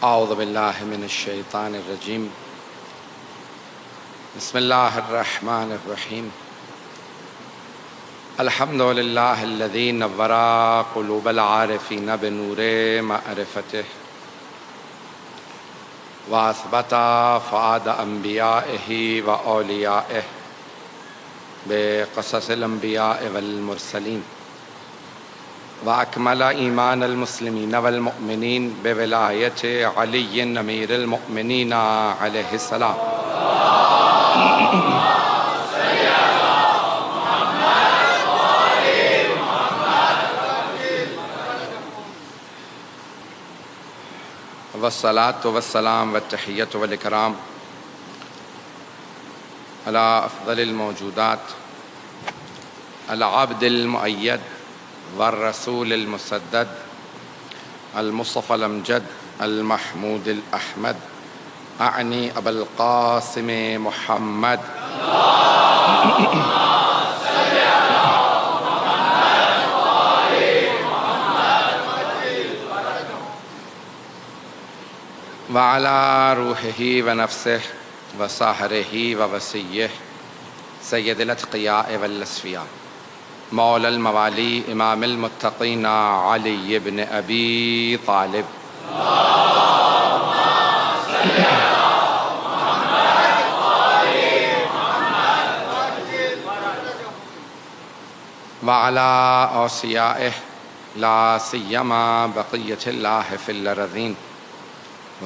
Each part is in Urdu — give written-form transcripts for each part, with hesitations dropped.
اعوذ باللہ من الشیطان الرجیم بسم اللہ الرحمن الرحیم الحمد للہ الذی نور قلوب العارفین بنور معرفتہ واثبت فؤاد انبیائہ واولیائہ بقصص الانبیاء والمرسلین وأكمل إيمان المسلمين والمؤمنين بولاية علي أمير المؤمنين عليه السلام والصلاة والسلام والتحية والإكرام على أفضل الموجودات العبد المؤيد والرسول المسدد المصطفى الأمجد المحمود الأحمد أعني أبا القاسم محمد وعلى روحه ونفسه وساهره ووصيه سيد الأتقياء والأصفياء مولا الموالی امام المتقین علی ابن ابی طالب وعلى اوصیائہ لا سیما بقیۃ اللہ فی الارضین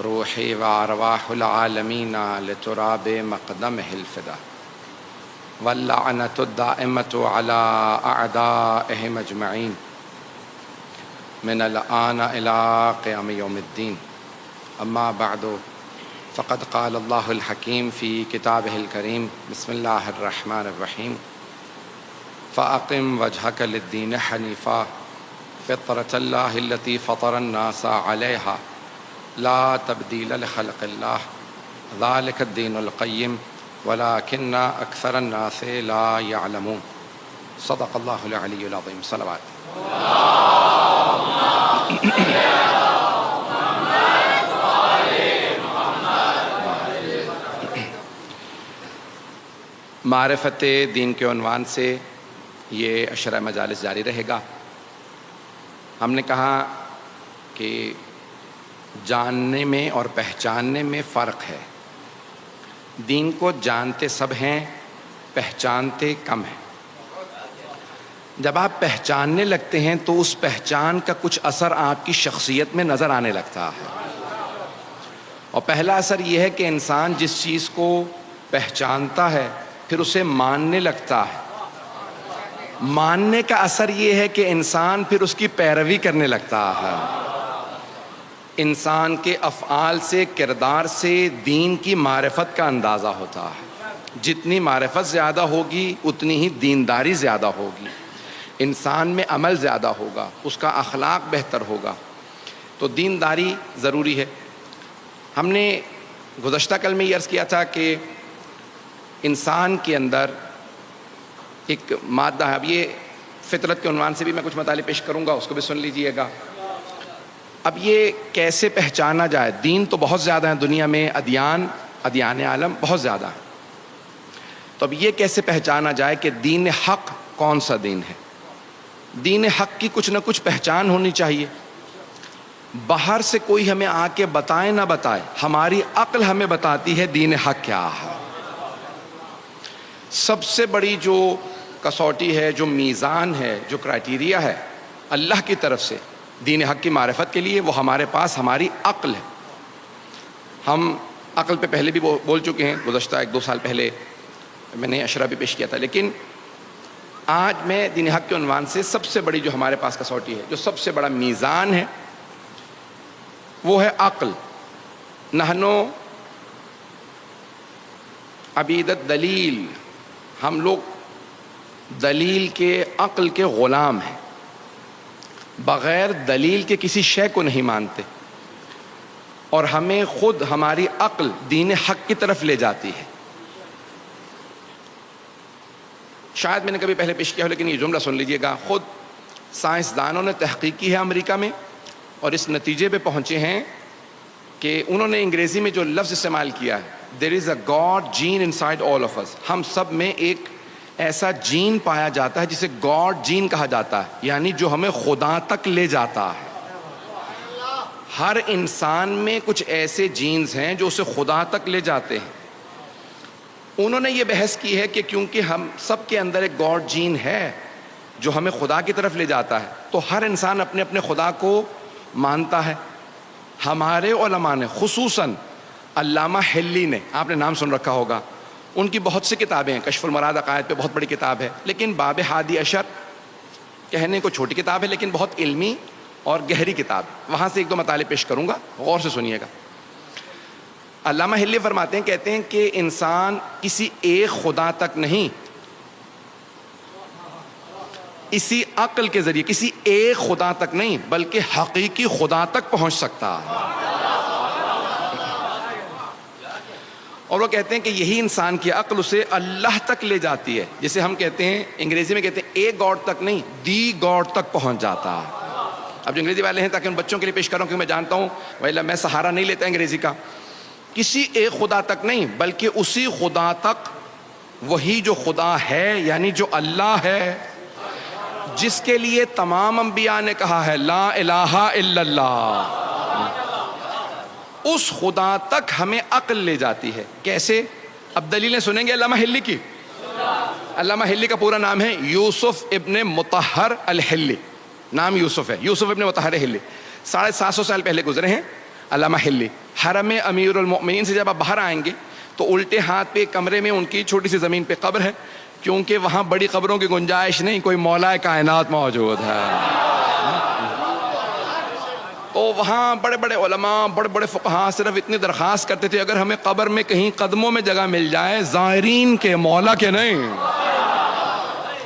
روحی وارواح العالمین لتراب مقدمہ الفدا واللعنة الدائمة على أعدائهم أجمعين من الآن إلى قيام يوم الدين أما بعد فقد قال الله الحكيم في كتابه الكريم بسم الله الرحمن الرحيم فأقم وجهك للدين حنيفا فطرة الله التي فطر الناس عليها لا تبديل لخلق الله ذلك الدين القيم ولكن أكثر الناس لا يعلمون صدق الله العلي العظيم صلوات معرفت دین کے عنوان سے یہ عشرہ مجالس جاری رہے گا۔ ہم نے کہا کہ جاننے میں اور پہچاننے میں فرق ہے۔ دین کو جانتے سب ہیں، پہچانتے کم ہیں۔ جب آپ پہچاننے لگتے ہیں تو اس پہچان کا کچھ اثر آپ کی شخصیت میں نظر آنے لگتا ہے، اور پہلا اثر یہ ہے کہ انسان جس چیز کو پہچانتا ہے پھر اسے ماننے لگتا ہے۔ ماننے کا اثر یہ ہے کہ انسان پھر اس کی پیروی کرنے لگتا ہے۔ انسان کے افعال سے، کردار سے دین کی معرفت کا اندازہ ہوتا ہے۔ جتنی معرفت زیادہ ہوگی اتنی ہی دینداری زیادہ ہوگی، انسان میں عمل زیادہ ہوگا، اس کا اخلاق بہتر ہوگا۔ تو دینداری ضروری ہے۔ ہم نے گزشتہ کل میں یہ عرض کیا تھا کہ انسان کے اندر ایک مادہ ہے۔ اب یہ فطرت کے عنوان سے بھی میں کچھ مطالب پیش کروں گا، اس کو بھی سن لیجئے گا۔ اب یہ کیسے پہچانا جائے؟ دین تو بہت زیادہ ہیں دنیا میں، ادیان عالم بہت زیادہ ہیں۔ تو اب یہ کیسے پہچانا جائے کہ دین حق کون سا دین ہے؟ دین حق کی کچھ نہ کچھ پہچان ہونی چاہیے۔ باہر سے کوئی ہمیں آ کے بتائے نہ بتائے، ہماری عقل ہمیں بتاتی ہے دین حق کیا ہے۔ سب سے بڑی جو کسوٹی ہے، جو میزان ہے، جو کرائٹیریا ہے اللہ کی طرف سے دین حق کی معرفت کے لیے، وہ ہمارے پاس ہماری عقل ہے۔ ہم عقل پہ پہلے بھی بول چکے ہیں، گزشتہ 1-2 سال پہلے میں نے عشرہ بھی پیش کیا تھا، لیکن آج میں دین حق کے عنوان سے سب سے بڑی جو ہمارے پاس کسوٹی ہے، جو سب سے بڑا میزان ہے، وہ ہے عقل۔ نحنو عبید الدلیل، ہم لوگ دلیل کے، عقل کے غلام ہیں۔ بغیر دلیل کے کسی شے کو نہیں مانتے، اور ہمیں خود ہماری عقل دین حق کی طرف لے جاتی ہے۔ شاید میں نے کبھی پہلے پیش کیا ہو، لیکن یہ جملہ سن لیجئے گا۔ خود سائنسدانوں نے تحقیق کی ہے امریکہ میں، اور اس نتیجے پہ پہنچے ہیں کہ انہوں نے انگریزی میں جو لفظ استعمال کیا ہے there is a God gene inside all of us, ہم سب میں ایک ایسا جین پایا جاتا ہے جسے گاڈ جین کہا جاتا ہے، یعنی جو ہمیں خدا تک لے جاتا ہے. ہر انسان میں کچھ ایسے جینز ہیں جو اسے خدا تک لے جاتے ہیں. انہوں نے یہ بحث کی ہے کہ کیونکہ ہم سب کے اندر ایک گاڈ جین ہے جو ہمیں خدا کی طرف لے جاتا ہے، تو ہر انسان اپنے اپنے خدا کو مانتا ہے. ہمارے علماء نے خصوصاً علامہ حلی نے، آپ نے نام سن رکھا ہوگا، ان کی بہت سی کتابیں ہیں، کشف المراد عقائد پہ بہت بڑی کتاب ہے، لیکن باب ہادی اشر کہنے کو چھوٹی کتاب ہے لیکن بہت علمی اور گہری کتاب ہے. وہاں سے ایک دو مطالب پیش کروں گا، غور سے سنیے گا. علامہ حلی فرماتے ہیں، کہتے ہیں کہ انسان کسی ایک خدا تک نہیں، اسی عقل کے ذریعے کسی ایک خدا تک نہیں بلکہ حقیقی خدا تک پہنچ سکتا ہے. اور وہ کہتے ہیں کہ یہی انسان کی عقل اسے اللہ تک لے جاتی ہے، جسے ہم کہتے ہیں انگریزی میں کہتے ہیں ایک گاڈ تک نہیں، دی گاڈ تک پہنچ جاتا ہے. اب جو انگریزی والے ہیں تاکہ ان بچوں کے لیے پیش کر رہا ہوں، کیونکہ میں جانتا ہوں ویلا میں سہارا نہیں لیتا انگریزی کا. کسی ایک خدا تک نہیں بلکہ اسی خدا تک، وہی جو خدا ہے یعنی جو اللہ ہے، جس کے لیے تمام انبیاء نے کہا ہے لا الہ الا اللہ، اس خدا تک ہمیں عقل لے جاتی ہے. کیسے؟ اب دلیلیں سنیں گے علامہ حلی کی. علامہ حلی کا پورا نام ہے یوسف ابن مطہر الحلی، نام یوسف ہے، یوسف ابن مطہر حلی. 750 سال پہلے گزرے ہیں علامہ حلی. حرم امیر المؤمنین سے جب آپ باہر آئیں گے تو الٹے ہاتھ پہ ایک کمرے میں ان کی چھوٹی سی زمین پہ قبر ہے، کیونکہ وہاں بڑی قبروں کی گنجائش نہیں، کوئی مولا کائنات موجود ہے. تو وہاں بڑے بڑے علماء، بڑے بڑے فقہاء صرف اتنی درخواست کرتے تھے اگر ہمیں قبر میں کہیں قدموں میں جگہ مل جائے، زائرین کے، مولا کے نہیں،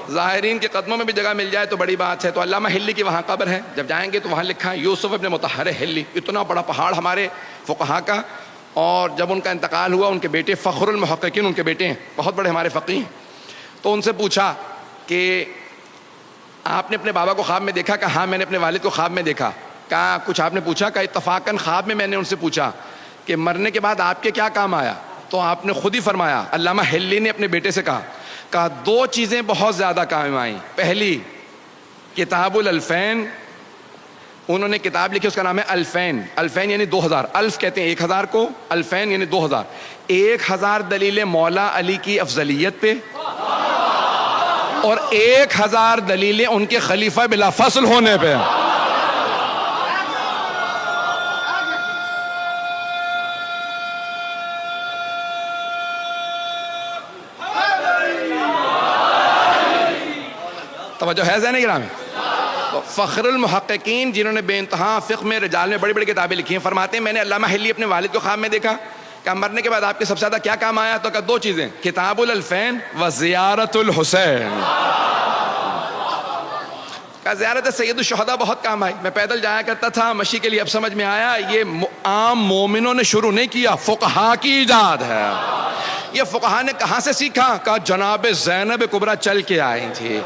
زائرین کے قدموں میں بھی جگہ مل جائے تو بڑی بات ہے. تو علامہ حلی کی وہاں قبر ہے، جب جائیں گے تو وہاں لکھا ہے یوسف ابن مطہر حلی. اتنا بڑا پہاڑ ہمارے فقہاء کا. اور جب ان کا انتقال ہوا، ان کے بیٹے فخر المحققین ان کے بیٹے ہیں، بہت بڑے ہمارے فقیہ ہیں، تو ان سے پوچھا کہ آپ نے اپنے بابا کو خواب میں دیکھا؟ کہ ہاں میں نے اپنے والد کو خواب میں دیکھا. کہا کچھ آپ نے پوچھا؟ کہ اتفاقاً خواب میں نے ان سے پوچھا کہ مرنے کے بعد آپ کے کیا کام آیا؟ تو آپ نے خود ہی فرمایا، علامہ حلی نے اپنے بیٹے سے کہا دو چیزیں بہت زیادہ کام آئیں. پہلی کتاب الالفین، انہوں نے کتاب لکھی، اس کا نام ہے الفین. الفین یعنی 2000، الف کہتے ہیں 1000 کو، الفین یعنی 2000. 1000 دلیلیں مولا علی کی افضلیت پہ اور 1000 دلیلیں ان کے خلیفہ بلا فصل ہونے پہ. توجہ ہے ذہن گرامی؟ تو فخر المحققین جنہوں نے بے انتہا فقہ میں، رجال میں بڑی بڑی کتابیں لکھی ہیں، فرماتے ہیں میں نے علامہ حلی اپنے والد کو خواب میں دیکھا کہ مرنے کے بعد آپ کے سب سے زیادہ کیا کام آیا؟ تو کہا دو چیزیں، کتاب الالفین و زیارت الحسین. کہا زیارت سید الشہداء بہت کام آئی، میں پیدل جایا کرتا تھا مشی کے لیے. اب سمجھ میں آیا یہ عام مومنوں نے شروع نہیں کیا، فقہاء کی ایجاد ہے. یہ فقہاء نے کہاں سے سیکھا؟ کہا جناب زینب کبریٰ چل کے آئی تھی.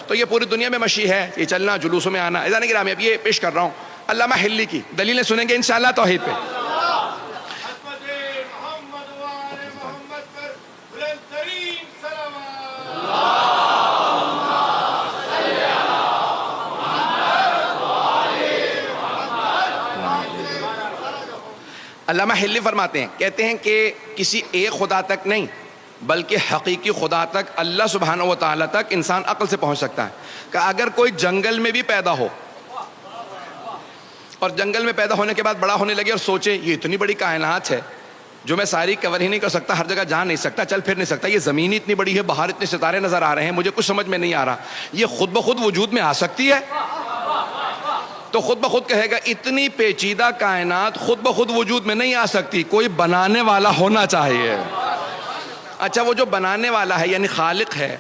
تو یہ پوری دنیا میں مشی ہے، یہ چلنا، جلوسوں میں آنا. اذان گرامی اب یہ پیش کر رہا ہوں علامہ حلی کی دلیلیں سنیں گے انشاءاللہ توحید پہ. علامہ حلی فرماتے ہیں، کہتے ہیں کہ کسی ایک خدا تک نہیں بلکہ حقیقی خدا تک، اللہ سبحانہ و تعالیٰ تک انسان عقل سے پہنچ سکتا ہے. کہ اگر کوئی جنگل میں بھی پیدا ہو اور جنگل میں پیدا ہونے کے بعد بڑا ہونے لگے اور سوچے یہ اتنی بڑی کائنات ہے جو میں ساری کور ہی نہیں کر سکتا، ہر جگہ جا نہیں سکتا، چل پھر نہیں سکتا، یہ زمین اتنی بڑی ہے، باہر اتنے ستارے نظر آ رہے ہیں، مجھے کچھ سمجھ میں نہیں آ رہا، یہ خود بخود وجود میں آ سکتی ہے؟ تو خود بخود کہے گا اتنی پیچیدہ کائنات خود بخود وجود میں نہیں آ سکتی، کوئی بنانے والا ہونا چاہیے. اچھا وہ جو بنانے والا ہے یعنی خالق ہے،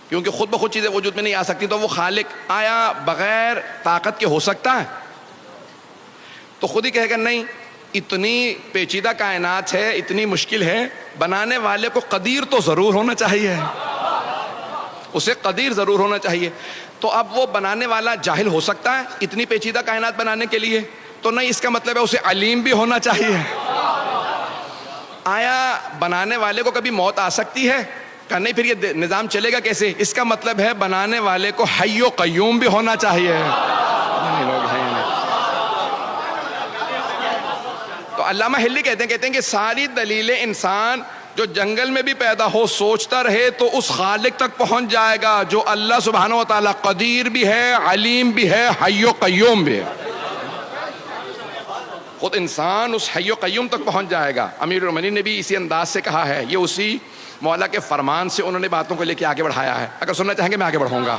کیونکہ خود بخود چیزیں وجود میں نہیں آ سکتی، تو وہ خالق آیا بغیر طاقت کے ہو سکتا ہے؟ تو خود ہی کہے گا نہیں، اتنی پیچیدہ کائنات ہے، اتنی مشکل ہے، بنانے والے کو قدیر تو ضرور ہونا چاہیے، اسے قدیر ضرور ہونا چاہیے. تو اب وہ بنانے والا جاہل ہو سکتا ہے اتنی پیچیدہ کائنات بنانے کے لیے؟ تو نہیں اس کا مطلب ہے اسے علیم بھی ہونا چاہیے. آیا بنانے والے کو کبھی موت آ سکتی ہے؟ کہ نہیں پھر یہ نظام چلے گا کیسے؟ اس کا مطلب ہے بنانے والے کو حی و قیوم بھی ہونا چاہیے. لوگ ہیں تو علامہ ہلی کہتے ہیں کہ ساری دلیلیں انسان جو جنگل میں بھی پیدا ہو سوچتا رہے تو اس خالق تک پہنچ جائے گا جو اللہ سبحانہ و تعالیٰ قدیر بھی ہے، علیم بھی ہے، حی و قیوم بھی ہے. خود انسان اس حی و قیوم تک پہنچ جائے گا. امیر المومنین نے بھی اسی انداز سے کہا ہے. یہ اسی مولا کے فرمان سے انہوں نے باتوں کو لے کے آگے بڑھایا ہے. اگر سننا چاہیں گے میں آگے بڑھوں گا.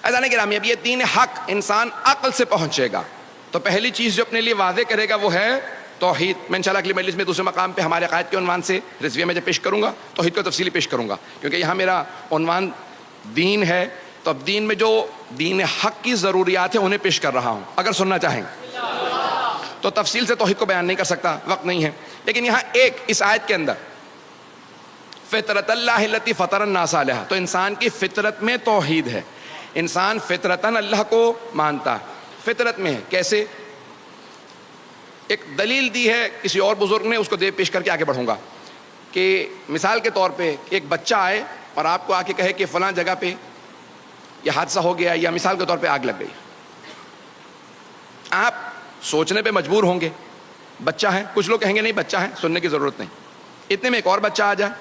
عزیزان گرامی، اب یہ دین حق انسان عقل سے پہنچے گا تو پہلی چیز جو اپنے لیے واضح کرے گا وہ ہے توحید. میں انشاءاللہ اگلی مجلس میں دوسرے مقام پہ ہمارے عقائد کے عنوان سے رضویہ میں جب پیش کروں گا توحید کو تفصیلی پیش کروں گا، کیونکہ یہاں میرا عنوان دین ہے. تو اب دین میں جو دین حق کی ضروریات ہیں انہیں پیش کر رہا ہوں. اگر سننا چاہیں تو تفصیل سے توحید کو بیان نہیں کر سکتا، وقت نہیں ہے. لیکن یہاں ایک اس آیت کے اندر فطرت اللہ التی فطر الناس علیہا، تو انسان کی فطرت میں توحید ہے. انسان فطرتاً اللہ کو مانتا ہے، فطرت میں ہے. کیسے؟ ایک دلیل دی ہے کسی اور بزرگ نے، اس کو دے پیش کر کے آگے بڑھوں گا. کہ مثال کے طور پہ ایک بچہ آئے اور آپ کو آ کے کہے کہ فلاں جگہ پہ یہ حادثہ ہو گیا، یا مثال کے طور پہ آگ لگ گئی. آپ سوچنے پہ مجبور ہوں گے، بچہ ہے. کچھ لوگ کہیں گے نہیں بچہ ہے، سننے کی ضرورت نہیں. اتنے میں ایک اور بچہ آ جائے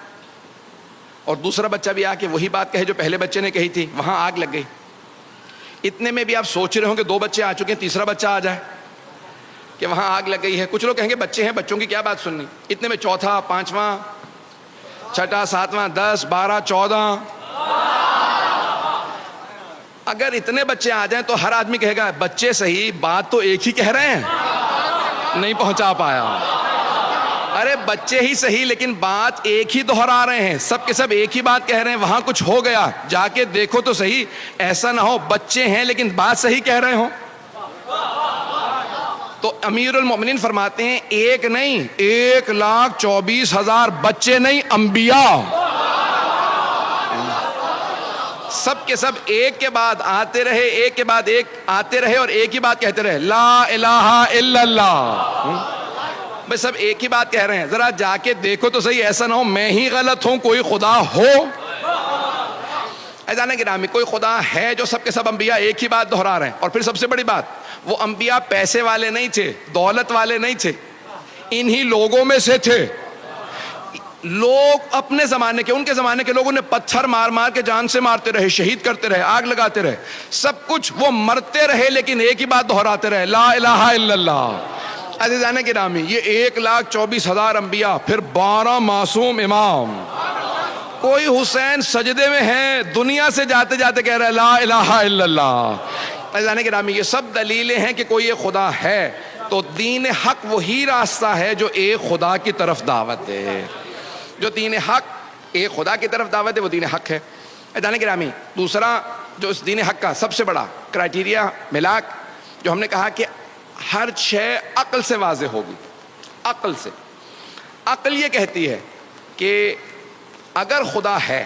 اور دوسرا بچہ بھی آ کے وہی بات کہے جو پہلے بچے نے کہی تھی، وہاں آگ لگ گئی. اتنے میں بھی آپ سوچ رہے ہوں کہ دو بچے آ چکے ہیں، تیسرا بچہ آ جائے کہ وہاں آگ لگ گئی ہے. کچھ لوگ کہیں گے بچے ہیں، بچوں کی کیا بات سننی. اتنے میں چوتھا، پانچواں، چھٹا، ساتواں، 10، 12، 14. اگر اتنے بچے آ جائیں تو ہر آدمی کہے گا بچے صحیح، بات تو ایک ہی کہہ رہے ہیں، نہیں پہنچا پایا. ارے بچے ہی صحیح لیکن بات ایک ہی دہرا رہے ہیں، سب کے سب ایک ہی بات کہہ رہے ہیں. وہاں کچھ ہو گیا، جا کے دیکھو تو صحیح. ایسا نہ ہو بچے ہیں لیکن بات صحیح کہہ رہے ہوں. تو امیر المومنین فرماتے ہیں ایک نہیں، 1,24,000 بچے نہیں، انبیاء سب کے سب ایک کے بعد آتے رہے، ایک کے بعد ایک آتے رہے اور ایک ہی بات کہتے رہے، لا الہ الا اللہ. بس سب ایک ہی بات کہہ رہے ہیں. ذرا جا کے دیکھو تو صحیح، ایسا نہ ہو میں ہی غلط ہوں، کوئی خدا ہو. عزیزان گرامی، کوئی خدا ہے جو سب کے سب انبیاء ایک ہی بات دہرا رہے ہیں. اور پھر سب سے بڑی بات، وہ انبیاء پیسے والے نہیں تھے، دولت والے نہیں تھے، انہی لوگوں میں سے تھے. لوگ اپنے زمانے کے، ان کے زمانے کے لوگوں نے پتھر مار مار کے جان سے مارتے رہے، شہید کرتے رہے، آگ لگاتے رہے، سب کچھ وہ مرتے رہے لیکن ایک ہی بات دہراتے رہے، لا الہ الا اللہ. عزیزان گرامی، یہ 1,24,000 انبیاء، پھر 12 معصوم امام. کوئی حسین سجدے میں ہے، دنیا سے جاتے جاتے کہہ رہے لا الہ الا اللہ. عزیزان گرامی، یہ سب دلیلیں ہیں کہ کوئی ایک خدا ہے. تو دین حق وہی راستہ ہے جو ایک خدا کی طرف دعوت ہے. جو دین حق ایک خدا کی طرف دعوت ہے وہ دین حق ہے. عزیزان گرامی، دوسرا جو اس دین حق کا سب سے بڑا کرائٹیریا ملاک، جو ہم نے کہا کہ ہر شے عقل سے واضح ہوگی. عقل سے، عقل یہ کہتی ہے کہ اگر خدا ہے،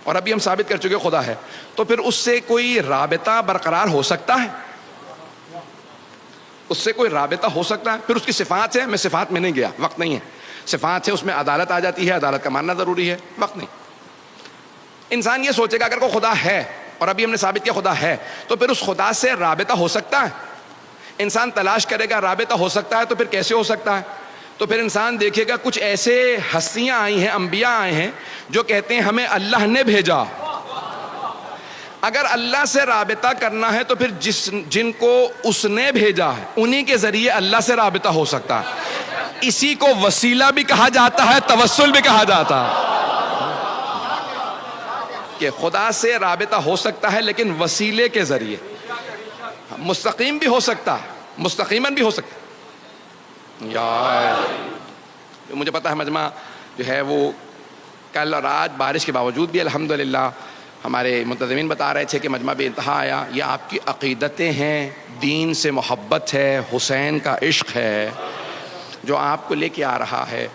اور ابھی ہم ثابت کر چکے خدا ہے، تو پھر اس سے کوئی رابطہ برقرار ہو سکتا ہے؟ اس سے کوئی رابطہ ہو سکتا ہے؟ پھر اس کی صفات ہے، میں صفات میں نہیں گیا، وقت نہیں ہے. صفات ہے، اس میں عدالت آ جاتی ہے، عدالت کا ماننا ضروری ہے، وقت نہیں. انسان یہ سوچے گا اگر کوئی خدا ہے، اور ابھی ہم نے ثابت کیا خدا ہے، تو پھر اس خدا سے رابطہ ہو سکتا ہے؟ انسان تلاش کرے گا رابطہ ہو سکتا ہے، تو پھر کیسے ہو سکتا ہے؟ تو پھر انسان دیکھے گا کچھ ایسے ہستیاں آئی ہیں، انبیاء آئے ہیں جو کہتے ہیں ہمیں اللہ نے بھیجا. اگر اللہ سے رابطہ کرنا ہے تو پھر جن کو اس نے بھیجا ہے انہی کے ذریعے اللہ سے رابطہ ہو سکتا ہے. اسی کو وسیلہ بھی کہا جاتا ہے، توسل بھی کہا جاتا ہے. کہ خدا سے رابطہ ہو سکتا ہے لیکن وسیلے کے ذریعے. مستقیم بھی ہو سکتا ہے، مستقیماً بھی ہو سکتا ہے. مجھے پتا ہے مجمع جو ہے وہ کل اور آج بارش کے باوجود بھی الحمدللہ ہمارے منتظمین بتا رہے تھے کہ مجمع بے انتہا آیا. یہ آپ کی عقیدتیں ہیں، دین سے محبت ہے، حسین کا عشق ہے جو آپ کو لے کے آ رہا ہے.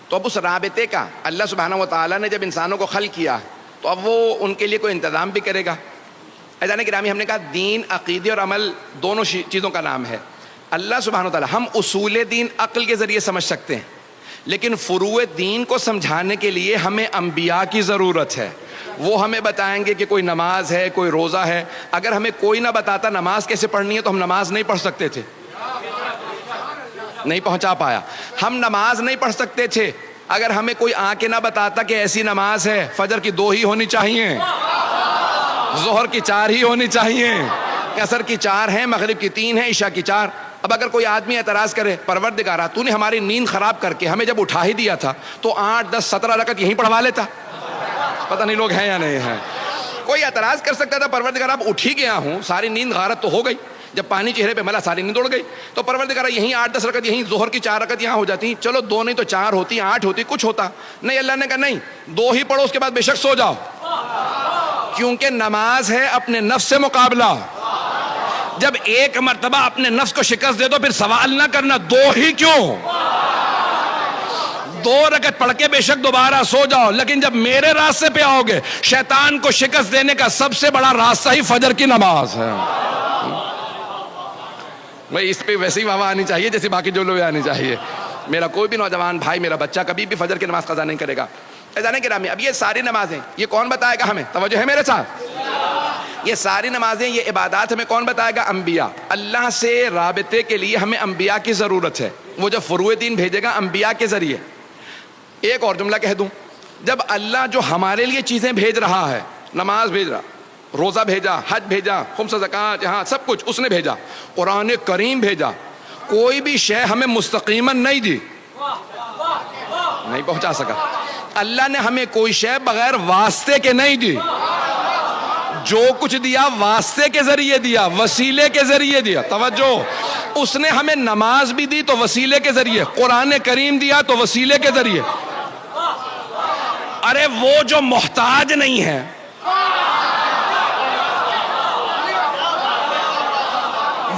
تو اب اس رابطے کا اللہ سبحانہ و تعالیٰ نے جب انسانوں کو خلق کیا تو اب وہ ان کے لیے کوئی انتظام بھی کرے گا. عزیزان گرامی، ہم نے کہا دین، عقیدے اور عمل دونوں چیزوں کا نام ہے. اللہ سبحانہ و تعالیٰ، ہم اصول دین عقل کے ذریعے سمجھ سکتے ہیں، لیکن فروع دین کو سمجھانے کے لیے ہمیں انبیاء کی ضرورت ہے. وہ ہمیں بتائیں گے کہ کوئی نماز ہے، کوئی روزہ ہے. اگر ہمیں کوئی نہ بتاتا نماز کیسے پڑھنی ہے تو ہم نماز نہیں پڑھ سکتے تھے. نہیں پہنچا پایا. ہم نماز نہیں پڑھ سکتے تھے اگر ہمیں کوئی آ کے نہ بتاتا کہ ایسی نماز ہے، فجر کی 2 ہی ہونی چاہیے، ظہر کی 4 ہی ہونی چاہیے، عصر کی 4 ہیں، مغرب کی 3 ہیں، عشاء کی 4. اب اگر کوئی آدمی اعتراض کرے، پروردگارا تو نے ہماری نیند خراب کر کے ہمیں جب اٹھا ہی دیا تھا تو 8 10 17 رکعت یہیں پڑھوا لیتا. پتہ نہیں لوگ ہیں یا نہیں ہیں. کوئی اعتراض کر سکتا تھا، پروردگارا اب اٹھ ہی گیا ہوں، ساری نیند غارت تو ہو گئی، جب پانی چہرے پہ ملا ساری نیند اڑ گئی، تو پروردگارا یہیں 8 10 رکعت، یہیں ظہر کی 4 رکعت یہاں ہو جاتی، چلو 2 نہیں تو 4 ہوتی، 8 ہوتی، کچھ ہوتا. نہیں، اللہ نے کہا نہیں، 2 ہی پڑھو، اس کے بعد بے شک سو جاؤ، کیونکہ نماز ہے اپنے نفس سے مقابلہ. جب ایک مرتبہ اپنے نفس کو شکست دے دو پھر سوال نہ کرنا 2 ہی کیوں، 2 رکعت پڑھ کے بے شک دوبارہ سو جاؤ. لیکن جب میرے راستے پہ آؤ گے، شیطان کو شکست دینے کا سب سے بڑا راستہ ہی فجر کی نماز ہے. بھائی اس پہ ویسی ہوا آنی چاہیے جیسے باقی جو لوگ آنی چاہیے. میرا کوئی بھی نوجوان بھائی، میرا بچہ کبھی بھی فجر کی نماز قضا نہیں کرے گا. عزیزان گرامی، اب یہ ساری نمازیں یہ کون بتائے گا ہمیں؟ توجہ ہے میرے ساتھ. یہ ساری نمازیں، یہ عبادات ہمیں کون بتائے گا؟ انبیاء. اللہ سے رابطے کے لیے ہمیں انبیاء کی ضرورت ہے. وہ جب فروع دین بھیجے گا انبیاء کے ذریعے. ایک اور جملہ کہہ دوں، جب اللہ جو ہمارے لیے چیزیں بھیج رہا ہے، نماز بھیج رہا، روزہ بھیجا، حج بھیجا، خمس زکوٰۃ، یہاں سب کچھ اس نے بھیجا، قرآن کریم بھیجا، کوئی بھی شے ہمیں مستقیماً نہیں دی، نہیں پہنچا سکا. اللہ نے ہمیں کوئی شے بغیر واسطے کے نہیں دی. جو کچھ دیا واسطے کے ذریعے دیا، وسیلے کے ذریعے دیا. توجہ، اس نے ہمیں نماز بھی دی تو وسیلے کے ذریعے، قرآن کریم دیا تو وسیلے کے ذریعے. ارے وہ جو محتاج نہیں ہے،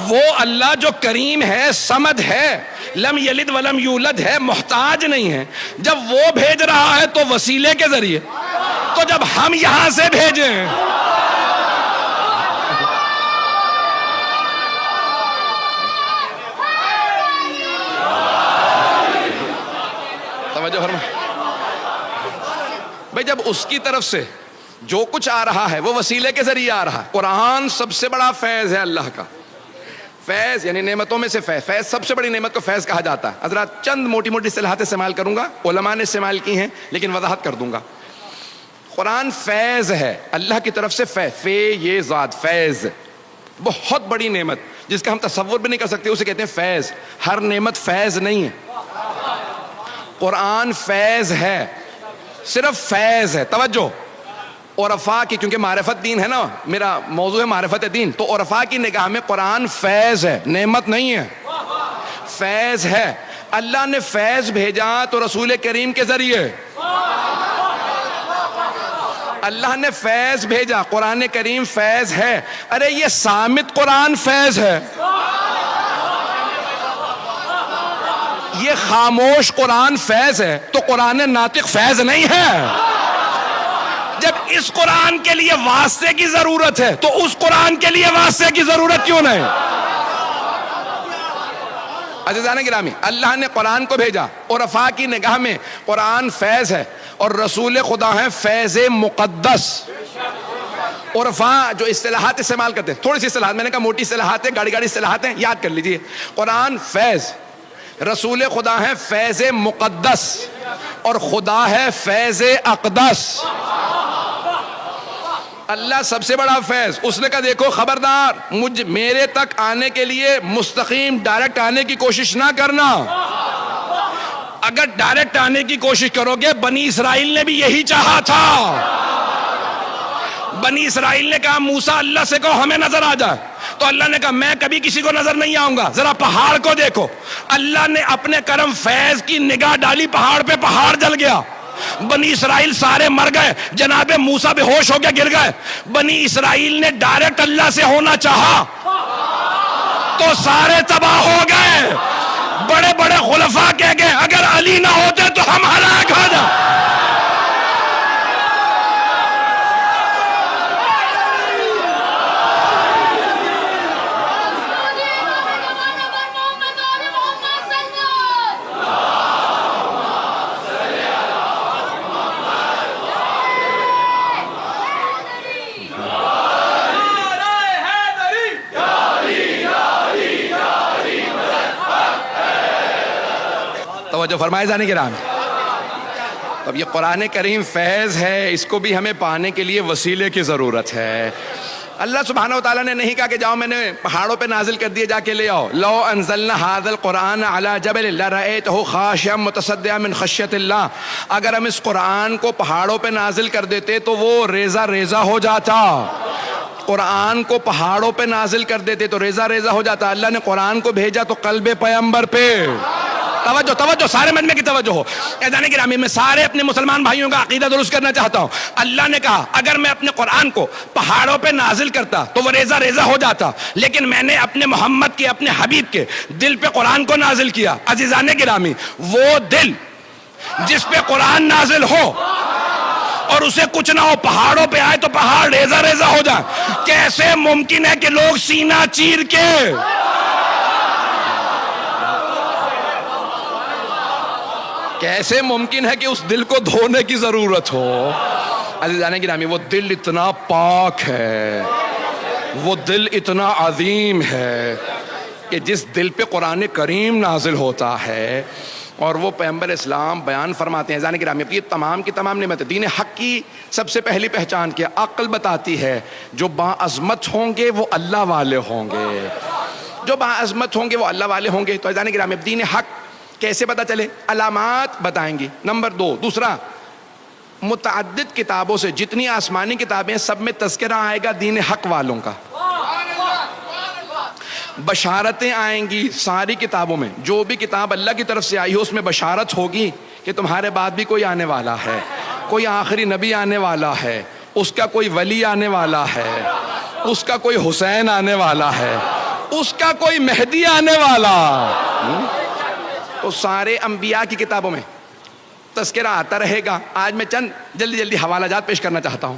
وہ اللہ جو کریم ہے، صمد ہے، لم یلد ولم یولد ہے، محتاج نہیں ہے، جب وہ بھیج رہا ہے تو وسیلے کے ذریعے، تو جب ہم یہاں سے بھیجیں، توجہ فرما بھائی، جب اس کی طرف سے جو کچھ آ رہا ہے وہ وسیلے کے ذریعے آ رہا ہے. قرآن سب سے بڑا فیض ہے اللہ کا. فیض یعنی نعمتوں میں سے فیض. فیض سب سے بڑی نعمت کو فیض کہا جاتا ہے. حضرات چند موٹی موٹی اصطلاحات استعمال کروں گا، علماء نے استعمال کی ہیں لیکن وضاحت کر دوں گا. قرآن فیض ہے اللہ کی طرف سے. فے یہ ذات، فیض بہت بڑی نعمت جس کا ہم تصور بھی نہیں کر سکتے، اسے کہتے ہیں فیض. ہر نعمت فیض نہیں ہے. قرآن فیض ہے، صرف فیض ہے. توجہ، عرفاء کی، کیونکہ معرفت دین ہے نا، میرا موضوع ہے معرفت دین، تو عرفاء کی نگاہ میں قرآن فیض ہے، نعمت نہیں ہے، فیض ہے. اللہ نے فیض بھیجا تو رسول کریم کے ذریعے. اللہ نے فیض بھیجا، قرآن کریم فیض ہے. ارے یہ صامت قرآن فیض ہے، یہ خاموش قرآن فیض ہے، تو قرآن ناطق فیض نہیں ہے. جب اس قرآن کے لیے واسطے کی ضرورت ہے تو اس قرآن کے لیے واسطے کی ضرورت کیوں نہیں؟ عزیزان گرامی، اللہ نے قرآن کو بھیجا، عرفاء کی نگاہ میں قرآن فیض ہے، اور رسول خدا ہے فیض مقدس. عرفاء جو اصطلاحات استعمال کرتے ہیں، تھوڑی سی اصطلاحات، میں نے کہا موٹی اصطلاحات ہیں، گاڑی اصطلاحات ہیں، یاد کر لیجئے. قرآن فیض، رسول خدا ہے فیض مقدس، اور خدا ہے فیض اقدس. اللہ سب سے بڑا فیض. اس نے کہا دیکھو خبردار، میرے تک آنے کے لیے مستقیم ڈائریکٹ آنے کی کوشش نہ کرنا. اگر ڈائریکٹ آنے کی کوشش کرو گے، بنی اسرائیل نے بھی یہی چاہا تھا. بنی اسرائیل نے کہا موسیٰ اللہ سے کہو ہمیں نظر آ جائے، تو اللہ نے کہا میں کبھی کسی کو نظر نہیں آؤں گا، ذرا پہاڑ کو دیکھو. اللہ نے اپنے کرم فیض کی نگاہ ڈالی پہاڑ پہ، پہاڑ جل گیا. بنی اسرائیل سارے مر گئے، جناب موسیٰ بے ہوش ہو کے گر گئے. بنی اسرائیل نے ڈائریکٹ اللہ سے ہونا چاہا تو سارے تباہ ہو گئے. بڑے بڑے خلفاء کہہ گئے اگر علی نہ ہوتے تو ہم ہلاک توجہ فرمائے جانے کے رام. اب یہ قرآن کریم فیض ہے, اس کو بھی ہمیں پانے کے لیے وسیلے کی ضرورت ہے. اللہ سبحانہ و تعالیٰ نے نہیں کہا کہ جاؤ میں نے پہاڑوں پہ نازل کر دیے, جا کے لے آؤ. لو انزلنا ھذا القرآن علی جبل لرأیتہ خاشعا متصدعا من خشیۃ اللہ. اگر ہم اس قرآن کو پہاڑوں پہ نازل کر دیتے تو وہ ریزہ ریزہ ہو جاتا. قرآن کو پہاڑوں پہ نازل کر دیتے تو ریزہ ریزہ ہو جاتا. اللہ نے قرآن کو بھیجا تو قلب پیغمبر پہ. توجہ توجہ, سارے مجمع کی توجہ ہو. اذان گرامی, میں سارے اپنے مسلمان بھائیوں کا عقیدہ درست کرنا چاہتا ہوں. اللہ نے کہا اگر میں اپنے قرآن کو پہاڑوں پہ نازل کرتا تو وہ ریزہ ریزہ ہو جاتا, لیکن میں نے اپنے محمد کے, اپنے حبیب کے دل پہ قرآن کو نازل کیا. عزیزان گرامی, وہ دل جس پہ قرآن نازل ہو اور اسے کچھ نہ ہو, پہاڑوں پہ آئے تو پہاڑ ریزہ ریزہ ہو جائے. کیسے ممکن ہے کہ لوگ سینہ چیر کے, کیسے ممکن ہے کہ اس دل کو دھونے کی ضرورت ہو؟ عزیزان گرامی, وہ دل اتنا پاک ہے, وہ دل اتنا عظیم ہے کہ جس دل پہ قرآن کریم نازل ہوتا ہے اور وہ پیغمبر اسلام بیان فرماتے ہیں. عزیزان گرامی, یہ تمام کی تمام نعمت. دین حق کی سب سے پہلی پہچان کیا؟ عقل بتاتی ہے جو باعظمت ہوں گے وہ اللہ والے ہوں گے, جو باعظمت ہوں گے وہ اللہ والے ہوں گے. تو عزیزان گرامی, دین حق کیسے پتہ چلے؟ علامات بتائیں گی. نمبر 2, دوسرا, متعدد کتابوں سے, جتنی آسمانی کتابیں سب میں تذکرہ آئے گا دین حق والوں کا. بشارتیں آئیں گی ساری کتابوں میں. جو بھی کتاب اللہ کی طرف سے آئی ہو اس میں بشارت ہوگی کہ تمہارے بعد بھی کوئی آنے والا ہے, کوئی آخری نبی آنے والا ہے, اس کا کوئی ولی آنے والا ہے, اس کا کوئی حسین آنے والا ہے, اس کا کوئی مہدی آنے والا. تو سارے انبیاء کی کتابوں میں تذکرہ آتا رہے گا. آج میں چند جلدی جلدی حوالہ جات پیش کرنا چاہتا ہوں.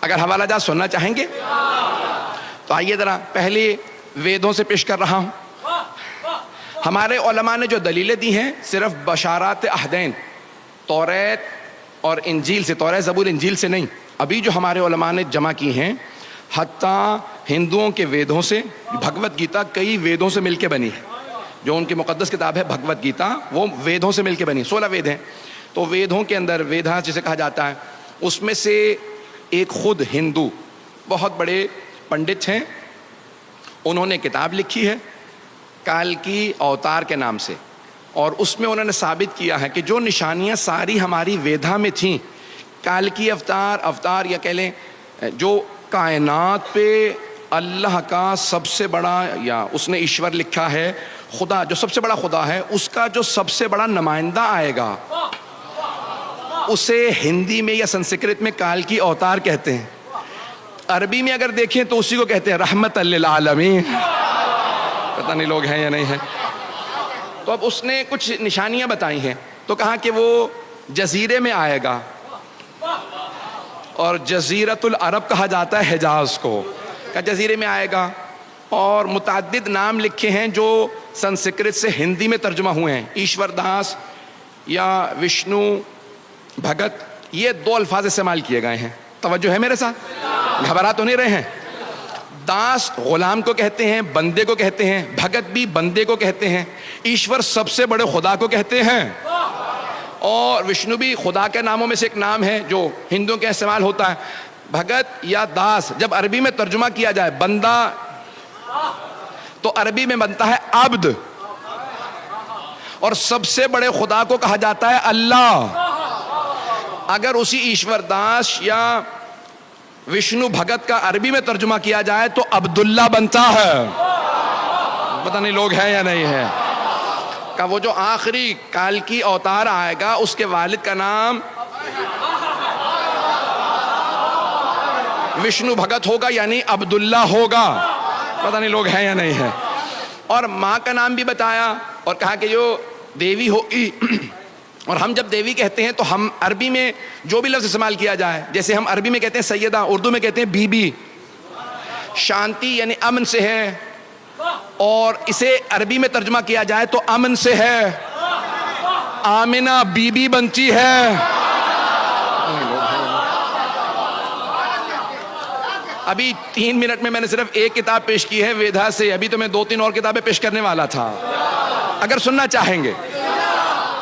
اگر حوالہ جات سننا چاہیں گے تو آئیے ذرا پہلے ویدوں سے پیش کر رہا ہوں. ہمارے علماء نے جو دلیلیں دی ہیں صرف بشارات عہدین توریت اور انجیل سے, توریت زبور انجیل سے نہیں, ابھی جو ہمارے علماء نے جمع کی ہیں حتیٰ ہندوؤں کے ویدوں سے. بھگوت گیتا کئی ویدوں سے مل کے بنی ہے. جو ان کی مقدس کتاب ہے بھگوت گیتا, وہ ویدوں سے مل کے بنی. 16 وید ہیں. تو ویدوں کے اندر, ویدھا جسے کہا جاتا ہے, اس میں سے ایک خود ہندو بہت بڑے پنڈت ہیں, انہوں نے کتاب لکھی ہے کالکی اوتار کے نام سے, اور اس میں انہوں نے ثابت کیا ہے کہ جو نشانیاں ساری ہماری ویدھا میں تھیں, کالکی اوتار یا کہہ لیں جو کائنات پہ اللہ کا سب سے بڑا, یا اس نے ایشور لکھا ہے خدا, جو سب سے بڑا خدا ہے, اس کا جو سب سے بڑا نمائندہ آئے گا اسے ہندی میں یا سنسکرت میں کالکی اوتار کہتے ہیں. عربی میں اگر دیکھیں تو اسی کو کہتے ہیں رحمت للعالمین. پتہ نہیں لوگ ہیں یا نہیں ہیں. تو اب اس نے کچھ نشانیاں بتائی ہیں, تو کہا کہ وہ جزیرے میں آئے گا, اور جزیرت العرب کہا جاتا ہے حجاز کو, کہ جزیرے میں آئے گا. اور متعدد نام لکھے ہیں جو سنسکرت سے ہندی میں ترجمہ ہوئے ہیں, ایشور داس یا وشنو بھگت, یہ 2 الفاظ استعمال کیے گئے ہیں. توجہ ہے میرے ساتھ, گھبرا تو نہیں رہے ہیں؟ داس غلام کو کہتے ہیں, بندے کو کہتے ہیں, بھگت بھی بندے کو کہتے ہیں, ایشور سب سے بڑے خدا کو کہتے ہیں, اور وشنو بھی خدا کے ناموں میں سے ایک نام ہے جو ہندوؤں کے استعمال ہوتا ہے. بھگت یا داس جب عربی میں ترجمہ کیا جائے بندہ, تو عربی میں بنتا ہے عبد, اور سب سے بڑے خدا کو کہا جاتا ہے اللہ. اگر اسی ایشور داس یا وشنو بھگت کا عربی میں ترجمہ کیا جائے تو عبداللہ بنتا ہے. پتہ نہیں لوگ ہیں یا نہیں ہے. کہ وہ جو آخری کالکی اوتار آئے گا اس کے والد کا نام وشنو بھگت ہوگا, یعنی عبداللہ ہوگا. پتہ نہیں لوگ ہیں یا نہیں ہے. اور ماں کا نام بھی بتایا, اور کہا کہ جو دیوی ہوگی, اور ہم جب دیوی کہتے ہیں تو ہم عربی میں جو بھی لفظ استعمال کیا جائے, جیسے ہم عربی میں کہتے ہیں سیدہ, اردو میں کہتے ہیں بی بی. شانتی یعنی امن سے ہے, اور اسے عربی میں ترجمہ کیا جائے تو امن سے ہے. آمنہ بی بی بنتی ہے. ابھی 3 منٹ میں نے صرف ایک کتاب پیش کی ہے ویدھا سے, ابھی تو میں 2-3 اور کتابیں پیش کرنے والا تھا. اگر سننا چاہیں گے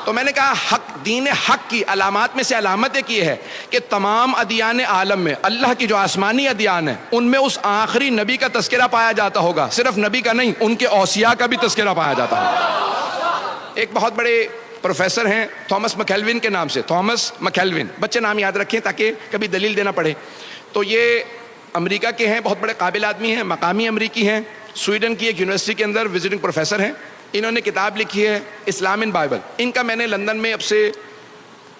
تو میں نے کہا حق دین حق کی علامات میں سے علامت ایک یہ ہے کہ تمام ادیان عالم میں اللہ کی جو آسمانی ادیان ہیں ان میں اس آخری نبی کا تذکرہ پایا جاتا ہوگا، صرف نبی کا نہیں، ان کے اوصیاء کا بھی تذکرہ پایا جاتا ہوگا۔ ایک بہت بڑے پروفیسر ہیں تھامس مکیلون کے نام سے، تھامس مکیلون، بچے نام یاد رکھیں تاکہ کبھی دلیل دینا پڑے۔ تو یہ امریکہ کے ہیں، بہت بڑے قابل آدمی ہیں، مقامی امریکی ہیں، سویڈن کی ایک یونیورسٹی کے اندر وزٹنگ پروفیسر ہیں۔ انہوں نے کتاب لکھی ہے اسلام ان بائبل۔ ان کا میں نے لندن میں اب سے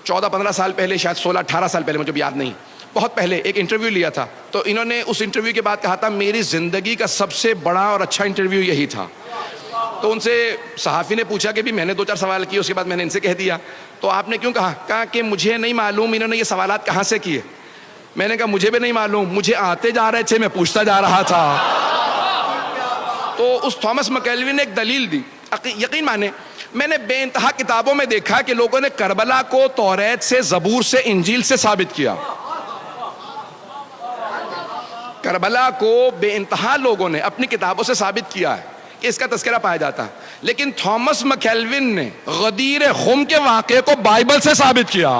14-15 سال پہلے، شاید 16-18 سال پہلے، مجھے یاد نہیں، بہت پہلے ایک انٹرویو لیا تھا۔ تو انہوں نے اس انٹرویو کے بعد کہا تھا میری زندگی کا سب سے بڑا اور اچھا انٹرویو یہی تھا۔ تو ان سے صحافی نے پوچھا کہ بھی میں نے 2-4 سوال کیے، اس کے بعد میں نے ان سے کہہ دیا تو آپ نے کیوں کہا؟ کہا کہ مجھے نہیں معلوم انہوں نے یہ سوالات کہاں سے کیے۔ میں نے کہا مجھے بھی نہیں معلوم، مجھے آتے جا رہے تھے، میں پوچھتا جا رہا تھا۔ تو اس تھامس مکیلون نے ایک دلیل دی، یقین مانے میں نے بے انتہا کتابوں میں دیکھا کہ لوگوں نے کربلا کو توریت سے، زبور سے، انجیل سے ثابت کیا۔ کربلا کو بے انتہا لوگوں نے اپنی کتابوں سے ثابت کیا ہے کہ اس کا تذکرہ پایا جاتا ہے، لیکن تھامس مکیلون نے غدیر خم کے واقعے کو بائبل سے ثابت کیا،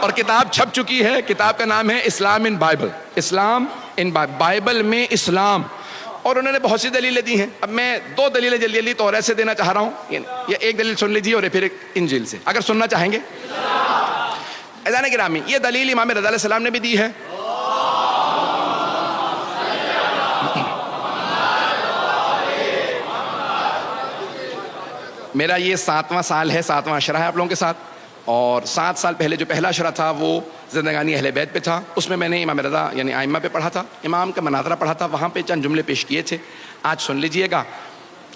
اور کتاب چھپ چکی ہے۔ کتاب کا نام ہے اسلام ان بائبل، اسلام ان بائبل میں اسلام۔ اور انہوں نے بہت سی دلیلیں دی ہیں۔ اب میں 2 دلیلیں جلدی جلدی توریت سے دینا چاہ رہا ہوں، یا ایک دلیل سن لیجیے اور پھر ایک انجیل سے، اگر سننا چاہیں گے۔ اذان گرامی، یہ دلیل امام رضا علیہ السلام نے بھی دی ہے، میرا یہ 7واں سال ہے، 7واں عشرہ ہے آپ لوگوں کے ساتھ، اور 7 سال پہلے جو پہلا عشرہ تھا وہ زندگانی اہل بیت پہ تھا۔ اس میں نے امام رضا یعنی ائمہ پہ پڑھا تھا، امام کا مناظرہ پڑھا تھا، وہاں پہ چند جملے پیش کیے تھے، آج سن لیجئے گا۔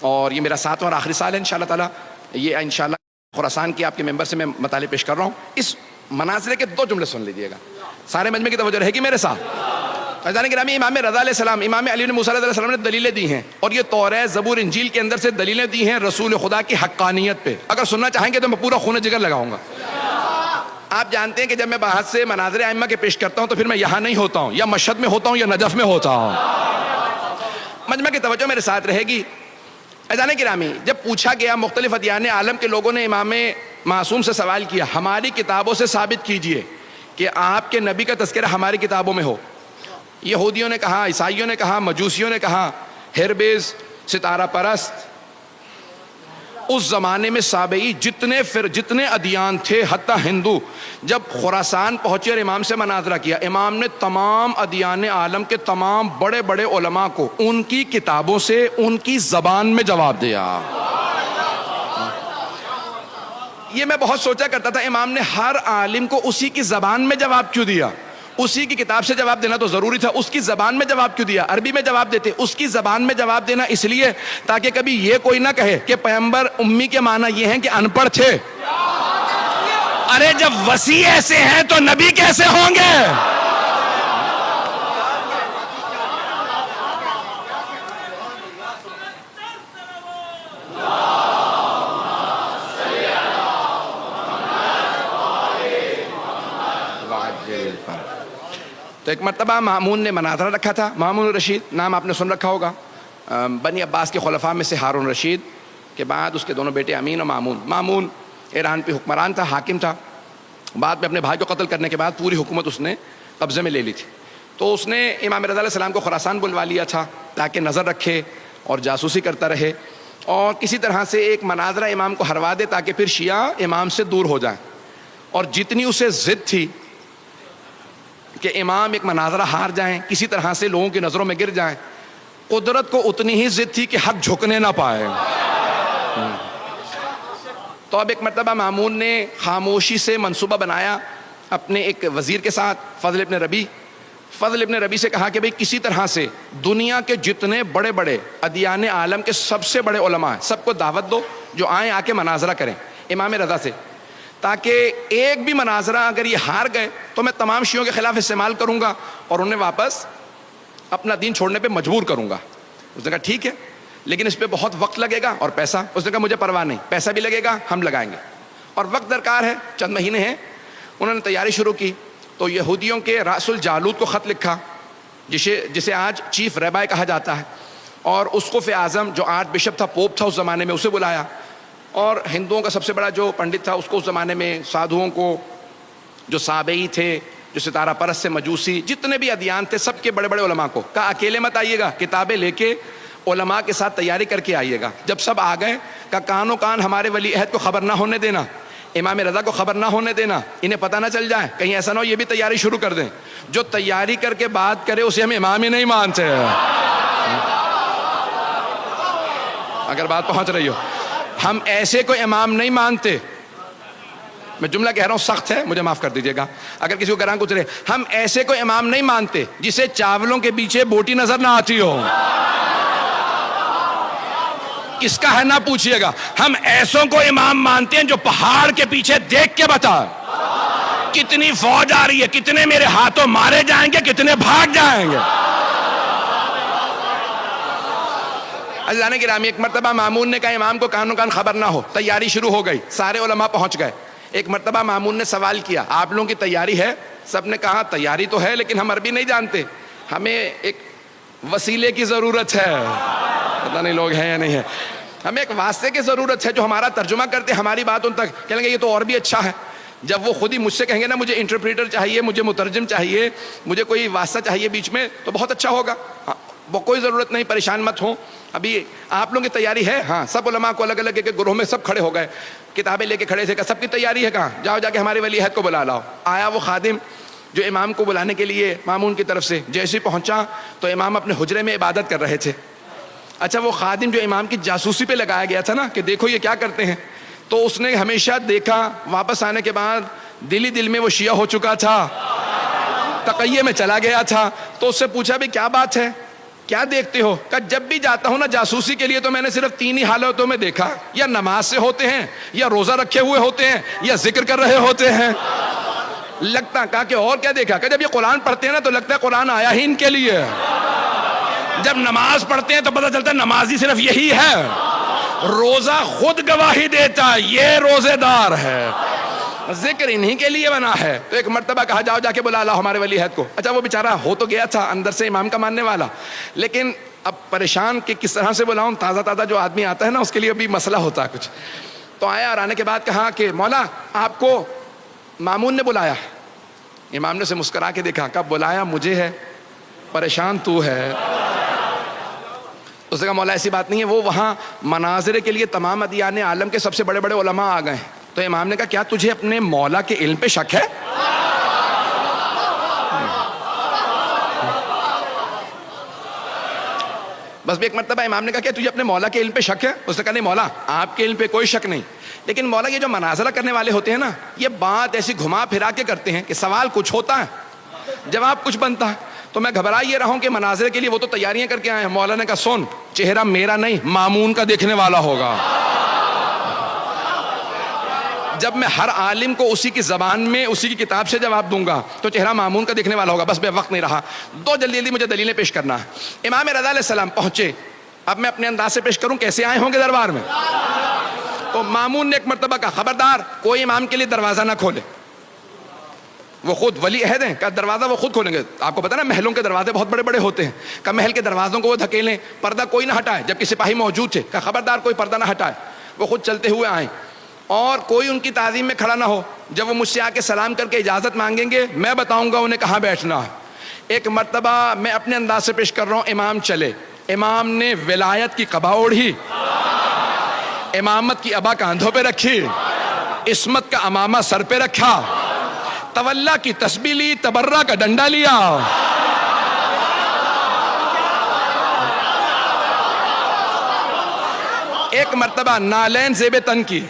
اور یہ میرا 7واں اور آخری سال ہے انشاءاللہ تعالیٰ۔ یہ انشاءاللہ خراسان کے آپ کے ممبر سے میں مطالعے پیش کر رہا ہوں۔ اس مناظرے کے 2 جملے سن لیجئے گا، سارے مجمع کی توجہ رہے گی میرے ساتھ۔ عزیزان گرامی، امام رضا علیہ السلام، امام علی بن موسیٰ علیہ السلام نے دلیلیں دی ہیں، اور یہ توریت، زبور، انجیل کے اندر سے دلیلیں دی ہیں رسول خدا کی حقانیت پہ۔ اگر سننا چاہیں گے تو میں پورا خون جگر لگاؤں گا۔ آپ جانتے ہیں کہ جب میں باہر سے مناظر ائمہ کے پیش کرتا ہوں تو پھر میں یہاں نہیں ہوتا ہوں، یا مشہد میں ہوتا ہوں یا نجف میں ہوتا ہوں۔ مجمع کی توجہ میرے ساتھ رہے گی۔ عزیزان گرامی، جب پوچھا گیا، مختلف ادیان عالم کے لوگوں نے امام معصوم سے سوال کیا، ہماری کتابوں سے ثابت کیجئے کہ آپ کے نبی کا تذکرہ ہماری کتابوں میں ہو۔ یہودیوں نے کہا، عیسائیوں نے کہا، مجوسیوں نے کہا، ہیربیز، ستارہ پرست، اس زمانے میں سابعی جتنے ادیان تھے، حتیٰ ہندو، جب خراسان پہنچے اور امام سے مناظرہ کیا، امام نے تمام ادیان عالم کے تمام بڑے بڑے علماء کو ان کی کتابوں سے، ان کی زبان میں جواب دیا۔ یہ میں بہت سوچا کرتا تھا، امام نے ہر عالم کو اسی کی زبان میں جواب کیوں دیا؟ اسی کی کتاب سے جواب دینا تو ضروری تھا، اس کی زبان میں جواب کیوں دیا؟ عربی میں جواب دیتے، اس کی زبان میں جواب دینا اس لیے تاکہ کبھی یہ کوئی نہ کہے کہ پیغمبر امی کے معنی یہ ہیں کہ ان پڑھ تھے۔ ارے جب وسیع ایسے ہیں تو نبی کیسے ہوں گے؟ تو ایک مرتبہ مامون نے مناظرہ رکھا تھا، مامون الرشید، نام آپ نے سن رکھا ہوگا، بنی عباس کے خلفاء میں سے ہارون رشید کے بعد اس کے دونوں بیٹے امین اور مامون۔ مامون ایران پہ حکمران تھا، حاکم تھا، بعد میں اپنے بھائی کو قتل کرنے کے بعد پوری حکومت اس نے قبضے میں لے لی تھی۔ تو اس نے امام رضا علیہ السلام کو خراسان بلوا لیا تھا تاکہ نظر رکھے اور جاسوسی کرتا رہے، اور کسی طرح سے ایک مناظرہ امام کو ہروا دے تاکہ پھر شیعہ امام سے دور ہو جائیں۔ اور جتنی اسے ضد تھی کہ امام ایک مناظرہ ہار جائیں، کسی طرح سے لوگوں کی نظروں میں گر جائیں، قدرت کو اتنی ہی ضد تھی کہ حق جھکنے نہ پائے۔ تو اب ایک مرتبہ مامون نے خاموشی سے منصوبہ بنایا اپنے ایک وزیر کے ساتھ، فضل ابن ربی۔ فضل ابن ربی سے کہا کہ بھئی کسی طرح سے دنیا کے جتنے بڑے بڑے ادیان عالم کے سب سے بڑے علماء ہیں، سب کو دعوت دو جو آئیں، آ کے مناظرہ کریں امام رضا سے، تاکہ ایک بھی مناظرہ اگر یہ ہار گئے تو میں تمام شیعوں کے خلاف استعمال کروں گا اور انہیں واپس اپنا دین چھوڑنے پہ مجبور کروں گا۔ اس نے کہا ٹھیک ہے، لیکن اس پہ بہت وقت لگے گا اور پیسہ۔ اس نے کہا مجھے پرواہ نہیں، پیسہ بھی لگے گا، ہم لگائیں گے، اور وقت درکار ہے، چند مہینے ہیں۔ انہوں نے تیاری شروع کی تو یہودیوں کے راس الجالوت کو خط لکھا، جسے آج چیف ریبائی کہا جاتا ہے، اور اسقف اعظم جو آرچ بشپ تھا، پوپ تھا اس زمانے میں، اسے بلایا اور ہندوؤں کا سب سے بڑا جو پنڈت تھا، اس کو اس زمانے میں سادھوؤں کو، جو سابئی تھے، جو ستارہ پرست سے مجوسی، جتنے بھی ادیان تھے، سب کے بڑے بڑے علماء کو کہا اکیلے مت آئیے گا، کتابیں لے کے علماء کے ساتھ تیاری کر کے آئیے گا. جب سب آ گئے کہا کانوں کان ہمارے ولی عہد کو خبر نہ ہونے دینا، امام رضا کو خبر نہ ہونے دینا، انہیں پتہ نہ چل جائے، کہیں ایسا نہ ہو یہ بھی تیاری شروع کر دیں. جو تیاری کر کے بات کرے اسے ہم امام ہی نہیں مانتے. اگر بات پہنچ رہی ہو، ہم ایسے کو امام نہیں مانتے. میں جملہ کہہ رہا ہوں سخت ہے، مجھے معاف کر دیجیے گا اگر کسی کو گراں گزرے. ہم ایسے کو امام نہیں مانتے جسے چاولوں کے پیچھے بوٹی نظر نہ آتی ہو. کس کا ہے نہ پوچھئے گا. ہم ایسوں کو امام مانتے ہیں جو پہاڑ کے پیچھے دیکھ کے بتا کتنی فوج آ رہی ہے، کتنے میرے ہاتھوں مارے جائیں گے، کتنے بھاگ جائیں گے. عزیزان گرامی، ایک مرتبہ مامون نے کہا امام کو کانوں کان خبر نہ ہو. تیاری شروع ہو گئی، سارے علماء پہنچ گئے. ایک مرتبہ مامون نے سوال کیا آپ لوگوں کی تیاری ہے؟ سب نے کہا تیاری تو ہے لیکن ہم عربی نہیں جانتے، ہمیں ایک وسیلے کی ضرورت ہے. پتہ نہیں لوگ ہیں یا نہیں ہے. ہمیں ایک واسطے کی ضرورت ہے جو ہمارا ترجمہ کرتے ہماری بات ان تک. کہیں گے یہ تو اور بھی اچھا ہے. جب وہ خود ہی مجھ سے کہیں گے نا مجھے انٹرپریٹر چاہیے، مجھے مترجم چاہیے، مجھے کوئی واسطہ چاہیے بیچ میں، تو بہت اچھا ہوگا. وہ کوئی ضرورت نہیں، پریشان مت ہوں. ابھی آپ لوگوں کی تیاری ہے؟ ہاں. سب علماء کو الگ الگ ایک گروہ میں سب کھڑے ہو گئے، کتابیں لے کے کھڑے تھے. سب کی تیاری ہے. کہاں جاؤ جا کے ہمارے ولی عہد کو بلا لاؤ. آیا وہ خادم جو امام کو بلانے کے لیے مامون کی طرف سے. جیسے پہنچا تو امام اپنے حجرے میں عبادت کر رہے تھے. اچھا وہ خادم جو امام کی جاسوسی پہ لگایا گیا تھا نا کہ دیکھو یہ کیا کرتے ہیں، تو اس نے ہمیشہ دیکھا. واپس آنے کے بعد دل دل میں وہ شیعہ ہو چکا تھا، تقیے میں چلا گیا تھا. تو اس سے پوچھا بھی کیا بات ہے، کیا دیکھتے ہو؟ کہ جب بھی جاتا ہوں نا جاسوسی کے لیے تو میں نے صرف 3 ہی حالتوں میں دیکھا، یا نماز سے ہوتے ہیں، یا روزہ رکھے ہوئے ہوتے ہیں، یا ذکر کر رہے ہوتے ہیں. لگتا کہا کہ اور کیا دیکھا؟ کہ جب یہ قرآن پڑھتے ہیں نا تو لگتا ہے قرآن آیا ہی ان کے لیے. جب نماز پڑھتے ہیں تو پتہ چلتا ہے نمازی صرف یہی ہے. روزہ خود گواہی دیتا ہے یہ روزے دار ہے، ذکر انہی کے لیے بنا ہے. تو ایک مرتبہ کہا جاؤ جا کے بلا لاؤ ہمارے ولی عہد کو. اچھا وہ بیچارہ ہو تو گیا تھا اندر سے امام کا ماننے والا، لیکن اب پریشان کہ کس طرح سے بلاؤں. تازہ جو آدمی آتا ہے نا اس کے لیے بھی مسئلہ ہوتا ہے کچھ. تو آیا اور آنے کے بعد کہا کہ مولا آپ کو مامون نے بلایا. امام نے اسے مسکرا کے دیکھا، کہا بلایا مجھے ہے، پریشان تو ہے. اس نے کہا مولا ایسی بات نہیں ہے، وہ وہاں مناظرے کے لیے تمام ادیان عالم کے سب سے بڑے بڑے علماء آ گئے. تو امام نے کہا کیا تجھے اپنے مولا کے علم پہ شک ہے؟ بس بھی ایک مرتبہ امام نے کہا کہ تجھے اپنے مولا کے علم پہ شک ہے؟ اس نے کہا نہیں مولا آپ کے علم پہ کوئی شک نہیں، لیکن مولا یہ جو مناظرہ کرنے والے ہوتے ہیں نا یہ بات ایسی گھما پھرا کے کرتے ہیں کہ سوال کچھ ہوتا ہے جواب کچھ بنتا ہے. تو میں گھبرا یہ رہا ہوں کہ مناظرے کے لیے وہ تو تیاریاں کر کے آئے ہیں. مولا نے کہا سن، چہرہ میرا نہیں مامون کا دیکھنے والا ہوگا. جب میں ہر عالم کو اسی کی زبان میں اسی کی کتاب سے جواب دوں گا تو چہرہ مامون کا دیکھنے والا ہوگا. بس بے وقت نہیں رہا، جلدی مجھے دلیلیں پیش کرنا ہے. امام رضا علیہ السلام پہنچے. اب میں اپنے انداز سے پیش کروں کیسے آئے ہوں گے دربار میں. تو مامون نے ایک مرتبہ کہا خبردار کوئی امام کے لیے دروازہ نہ کھولے. وہ خود ولی عہد ہیں، کہ دروازہ وہ خود کھولیں گے. آپ کو پتا نا محلوں کے دروازے بہت بڑے بڑے ہوتے ہیں، کہ محل کے دروازوں کو وہ دھکیلیں، پردہ کوئی نہ ہٹائے. جبکہ سپاہی موجود تھے، کہ خبردار کوئی پردہ نہ ہٹائے. وہ خود چلتے ہوئے آئیں اور کوئی ان کی تعظیم میں کھڑا نہ ہو. جب وہ مجھ سے آ کے سلام کر کے اجازت مانگیں گے میں بتاؤں گا انہیں کہاں بیٹھنا ہے. ایک مرتبہ میں اپنے انداز سے پیش کر رہا ہوں، امام چلے. امام نے ولایت کی قبا اوڑھی، امامت کی ابا کاندھوں پہ رکھی، عصمت کا امامہ سر پہ رکھا، تولا کی تسبیح لی، تبرہ کا ڈنڈا لیا. ایک مرتبہ نالین زیب تن کی.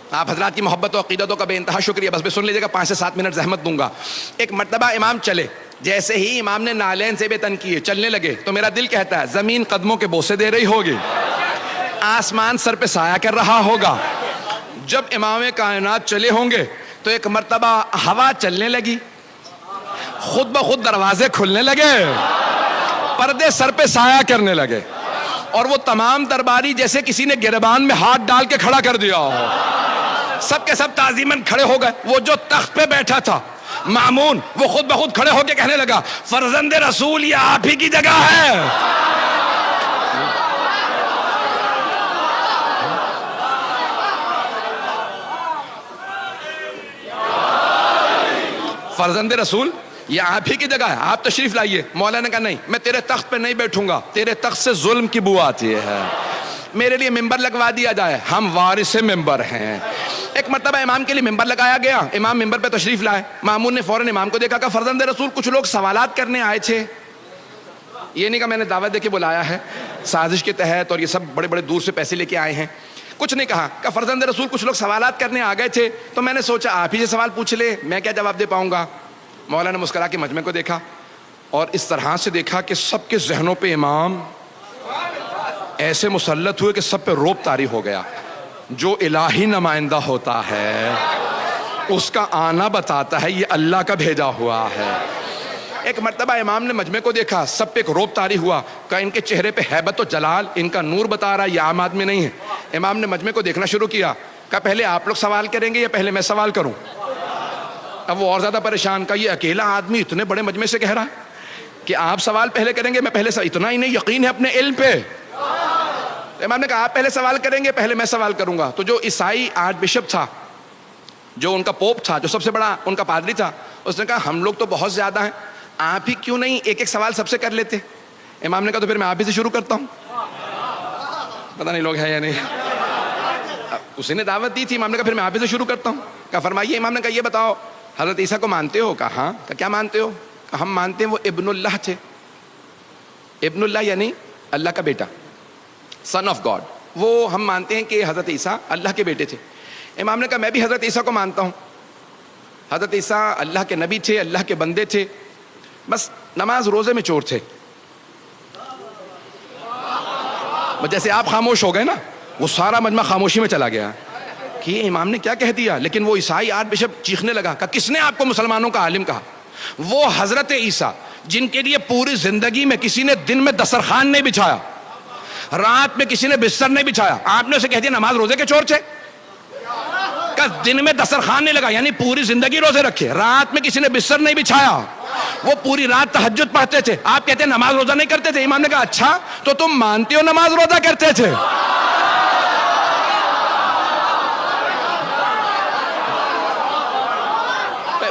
آپ حضرات کی محبت و عقیدتوں کا بے انتہا شکریہ. بس سن لیجیے گا 5 سے 7 منٹ زحمت دوں گا. ایک مرتبہ امام چلے، جیسے ہی امام نے نالین سے بے تن کیے چلنے لگے تو میرا دل کہتا ہے زمین قدموں کے بوسے دے رہی ہوگی، آسمان سر پہ سایہ کر رہا ہوگا. جب امام کائنات چلے ہوں گے تو ایک مرتبہ ہوا چلنے لگی، خود بخود دروازے کھلنے لگے، پردے سر پہ سایہ کرنے لگے اور وہ تمام درباری جیسے کسی نے گریبان میں ہاتھ ڈال کے کھڑا کر دیا ہو. سب کے سب تعظیماً کھڑے ہو گئے. وہ جو تخت پہ بیٹھا تھا مامون، وہ خود بخود کھڑے ہو کے کہنے لگا فرزند رسول یہ آپ ہی کی جگہ ہے. فرزند رسول یہ آپ ہی کی جگہ ہے، آپ تشریف لائیے. مولا نے کہا نہیں، میں تیرے تخت پہ نہیں بیٹھوں گا، تیرے تخت سے ظلم کی بو آتی ہے، میرے لیے ممبر لگوا دیا جائے، ہم وارث ممبر ہیں. ایک مرتبہ امام کے لیے ممبر لگایا گیا، امام ممبر پہ تشریف لائے. مامون نے فوراً امام کو دیکھا کہ فرزند رسول کچھ لوگ سوالات کرنے آئے تھے. یہ نہیں کہ میں نے دعوت دے کے بلایا ہے سازش کے تحت اور یہ سب بڑے بڑے دور سے پیسے لے کے آئے ہیں، کچھ نہیں کہا. کہ فرزند رسول کچھ لوگ سوالات کرنے آ گئے تھے تو میں نے سوچا آپ ہی سے سوال پوچھ لے، میں کیا جواب دے پاؤں گا. مولا نے مسکرا کے مجمع کو دیکھا اور اس طرح سے دیکھا کہ سب کے ذہنوں پہ امام ایسے مسلط ہوئے کہ سب پہ رعب طاری ہو گیا. جو الہی نمائندہ ہوتا ہے اس کا آنا بتاتا ہے یہ اللہ کا بھیجا ہوا ہے. ایک مرتبہ امام نے مجمع کو دیکھا، سب پہ ایک رعب طاری ہوا کہ ان کے چہرے پہ ہیبت و جلال، ان کا نور بتا رہا ہے یہ عام آدمی نہیں ہے. امام نے مجمع کو دیکھنا شروع کیا، کہا پہلے آپ لوگ سوال کریں گے یا پہلے میں سوال کروں. اب وہ اور زیادہ پریشان، کا یہ اکیلا آدمی اتنے بڑے مجمع سے کہہ رہا ہے کہ آپ سوال پہلے کریں گے میں پہلے اتنا ہی نہیں یقین ہے اپنے علم پہ. امام نے کہا آپ پہلے سوال کریں گے پہلے میں سوال کروں گا. تو جو عیسائی آرچ بشپ تھا، جو ان کا پوپ تھا، جو سب سے بڑا ان کا پادری تھا، اس نے کہا ہم لوگ تو بہت زیادہ ہیں، آپ ہی کیوں نہیں ایک ایک سوال سب سے کر لیتے. امام نے کہا تو پھر میں آپ ہی سے شروع کرتا ہوں. پتہ نہیں لوگ ہیں یا نہیں، اسی نے دعوت دی تھی. امام نے کہا پھر میں آپ ہی سے شروع کرتا ہوں. کہا فرمائیے. امام نے کہا یہ بتاؤ حضرت عیسیٰ کو مانتے ہو؟ کہا ہاں. کہا کیا مانتے ہو؟ کہا ہم مانتے ہیں وہ ابن اللہ تھے. ابن اللہ یعنی اللہ کا بیٹا، سن آف گاڈ. وہ ہم مانتے ہیں کہ حضرت عیسیٰ اللہ کے بیٹے تھے. امام نے کہا میں بھی حضرت عیسیٰ کو مانتا ہوں. حضرت عیسیٰ اللہ کے نبی تھے، اللہ کے بندے تھے، بس نماز روزے میں چور تھے. جیسے آپ خاموش ہو گئے نا، وہ سارا مجمع خاموشی میں چلا گیا کہ یہ امام نے کیا کہہ دیا. لیکن وہ عیسائی آرچ بشپ چیخنے لگا کہ کس نے آپ کو مسلمانوں کا عالم کہا؟ وہ حضرت عیسیٰ جن کے لیے پوری زندگی میں کسی نے دن میں دسترخوان نہیں بچھایا، رات میں کسی نے بستر نہیں بچھایا، آپ نے اسے کہہ دیا نماز روزے کے چور تھے. کہ دن میں دسترخوان نہیں لگا یعنی پوری زندگی روزے رکھے، رات میں کسی نے بستر نہیں بچھایا، وہ پوری رات تہجد پڑھتے تھے، آپ کہتے ہیں نماز روزہ نہیں کرتے تھے. امام نے کہا اچھا تو تم مانتے ہو نماز روزہ کرتے تھے؟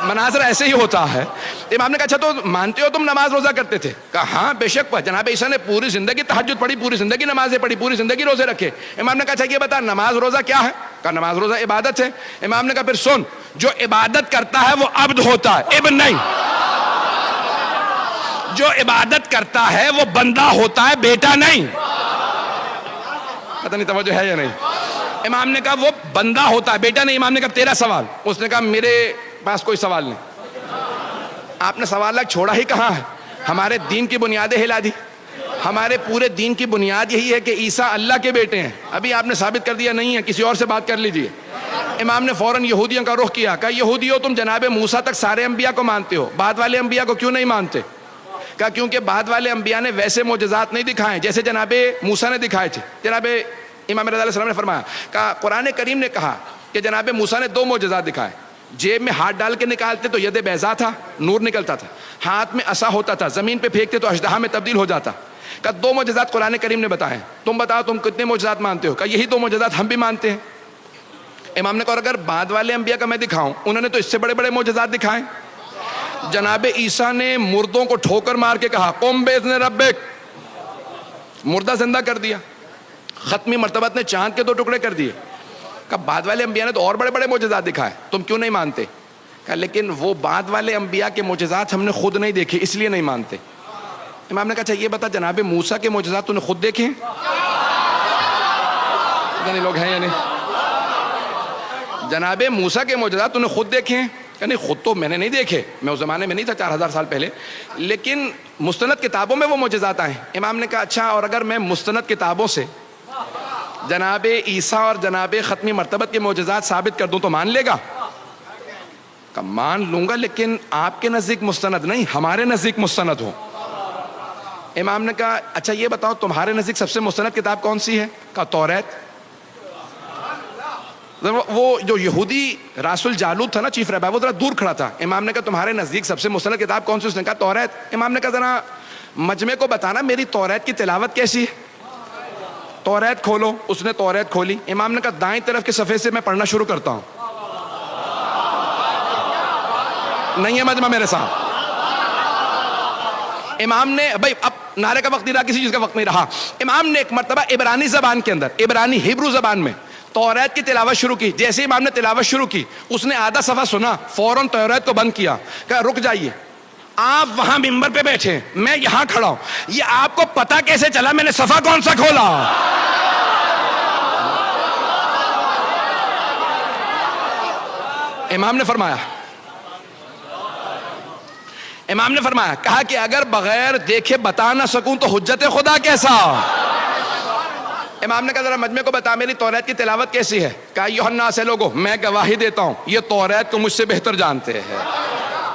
مناظر ایسے ہی ہوتا ہے. امام نے کہا اچھا تو مانتے ہو تم نماز روزہ کرتے تھے؟ کہا ہاں بے شک. جناب عیسیٰ نے پوری زندگی تہجد پڑھی، پوری زندگی نمازیں پڑھی، پوری زندگی روزے رکھے. امام نے کہا اچھا یہ بتا نماز روزہ کیا ہے؟ کہا نماز روزہ عبادت ہے. امام نے کہا پھر سن، جو عبادت کرتا ہے وہ عبد ہوتا ہے، ابن نہیں. جو عبادت کرتا ہے وہ بندہ ہوتا ہے، بیٹا نہیں. پتہ نہیں توجہ ہے یا نہیں. امام نے کہا وہ بندہ ہوتا ہے، بیٹا نہیں. امام نے کہا تیرا سوال. اس نے کہا میرے پاس کوئی سوال نہیں. آپ نے سوال چھوڑا ہی کہاں ہے؟ ہمارے دین کی بنیادیں ہلا دی. ہمارے پورے دین کی بنیاد یہی ہے کہ عیسیٰ اللہ کے بیٹے ہیں. ابھی آپ نے ثابت کر دیا نہیں ہے، کسی اور سے بات کر لیجئے. امام نے فوراً یہودیوں کا رخ کیا. کہا یہودیوں تم جناب موسیٰ تک سارے انبیاء کو مانتے ہو، بعد والے انبیاء کو کیوں نہیں مانتے؟ کہا کیونکہ بعد والے انبیاء نے ویسے معجزات نہیں دکھائے جیسے جناب موسیٰ نے دکھائے تھے. جناب امام رضا علیہ السلام نے فرمایا، کہا قرآن کریم نے کہا کہ جناب موسیٰ نے 2 معجزات دکھائے. جیب میں ہاتھ ڈال کے نکالتے تو ید بیضا تھا، نور نکلتا تھا، ہاتھ میں عصا ہوتا تھا، زمین پہ پھینکتے تو اژدہا میں تبدیل ہو جاتا. کہا 2 معجزات قرآن کریم نے بتائے، تم بتاؤ تم کتنے معجزات مانتے ہو؟ کہا یہی 2 معجزات ہم بھی مانتے ہیں. امام نے کہا اگر بعد والے انبیاء کا میں دکھاؤں، انہوں نے تو اس سے بڑے بڑے معجزات دکھائے. جناب عیسیٰ نے مردوں کو ٹھوکر مار کے کہا قم باذن ربک، مردہ زندہ کر دیا. ختمی مرتبت نے چاند کے 2 ٹکڑے کر دیے. کہ بعد والے انبیاء نے تو اور بڑے بڑے معجزات دکھائے، تم کیوں نہیں مانتے؟ کہ لیکن وہ بعد والے انبیاء کے معجزات ہم نے خود نہیں دیکھے اس لیے نہیں مانتے. امام نے کہا اچھا یہ بتا جناب موسیٰ کے معجزات تو نے خود دیکھے؟ پتہ نہیں لوگ ہیں یا نہیں. جناب موسیٰ کے معجزات تو نے خود دیکھے؟ کہ نہیں خود تو میں نے نہیں دیکھے، میں اس زمانے میں نہیں تھا 4000 سال پہلے، لیکن مستند کتابوں میں وہ معجزات آئے. امام نے کہا اچھا اور اگر میں مستند کتابوں سے جناب عیسیٰ اور جناب ختمی مرتبت کے معجزات ثابت کر دوں تو مان لے گا؟ کہ مان لوں گا لیکن آپ کے نزدیک مستند نہیں، ہمارے نزدیک مستند ہو. امام نے کہا اچھا یہ بتاؤ تمہارے نزدیک سب سے مستند کتاب کون سی ہے؟ کہا توریت. وہ جو یہودی راس الجالوت تھا نا چیف رہبر, وہ ذرا دور کھڑا تھا. امام نے کہا تمہارے نزدیک سب سے مستند کتاب کون سی؟ اس نے کہا توریت. امام نے کہا ذرا مجمع کو بتانا میری توریت کی تلاوت کیسی ہے. توریت کھولو. اس نے توریت کھولی. امام نے کہا دائیں طرف کے صفحے سے میں پڑھنا شروع کرتا ہوں. نہیں ہے مجمع میرے ساتھ. امام نے بھائی اب نعرے کا وقت نہیں رہا, کسی چیز کا وقت نہیں رہا. امام نے ایک مرتبہ عبرانی زبان کے اندر, عبرانی ہیبرو زبان میں توریت کی تلاوت شروع کی. جیسے امام نے تلاوت شروع کی, اس نے آدھا صفحہ سنا, فوراً توریت کو بند کیا. کہا رک جائیے, آپ وہاں ممبر پہ بیٹھے, میں یہاں کھڑا ہوں, یہ آپ کو پتا کیسے چلا میں نے صفحہ کون سا کھولا؟ امام نے فرمایا کہا کہ اگر بغیر دیکھے بتا نہ سکوں تو حجت خدا کیسا؟ امام نے کہا ذرا مجمع کو بتا میری توریت کی تلاوت کیسی ہے؟ کہا ایھا الناس لوگو, میں گواہی دیتا ہوں یہ توریت کو مجھ سے بہتر جانتے ہیں,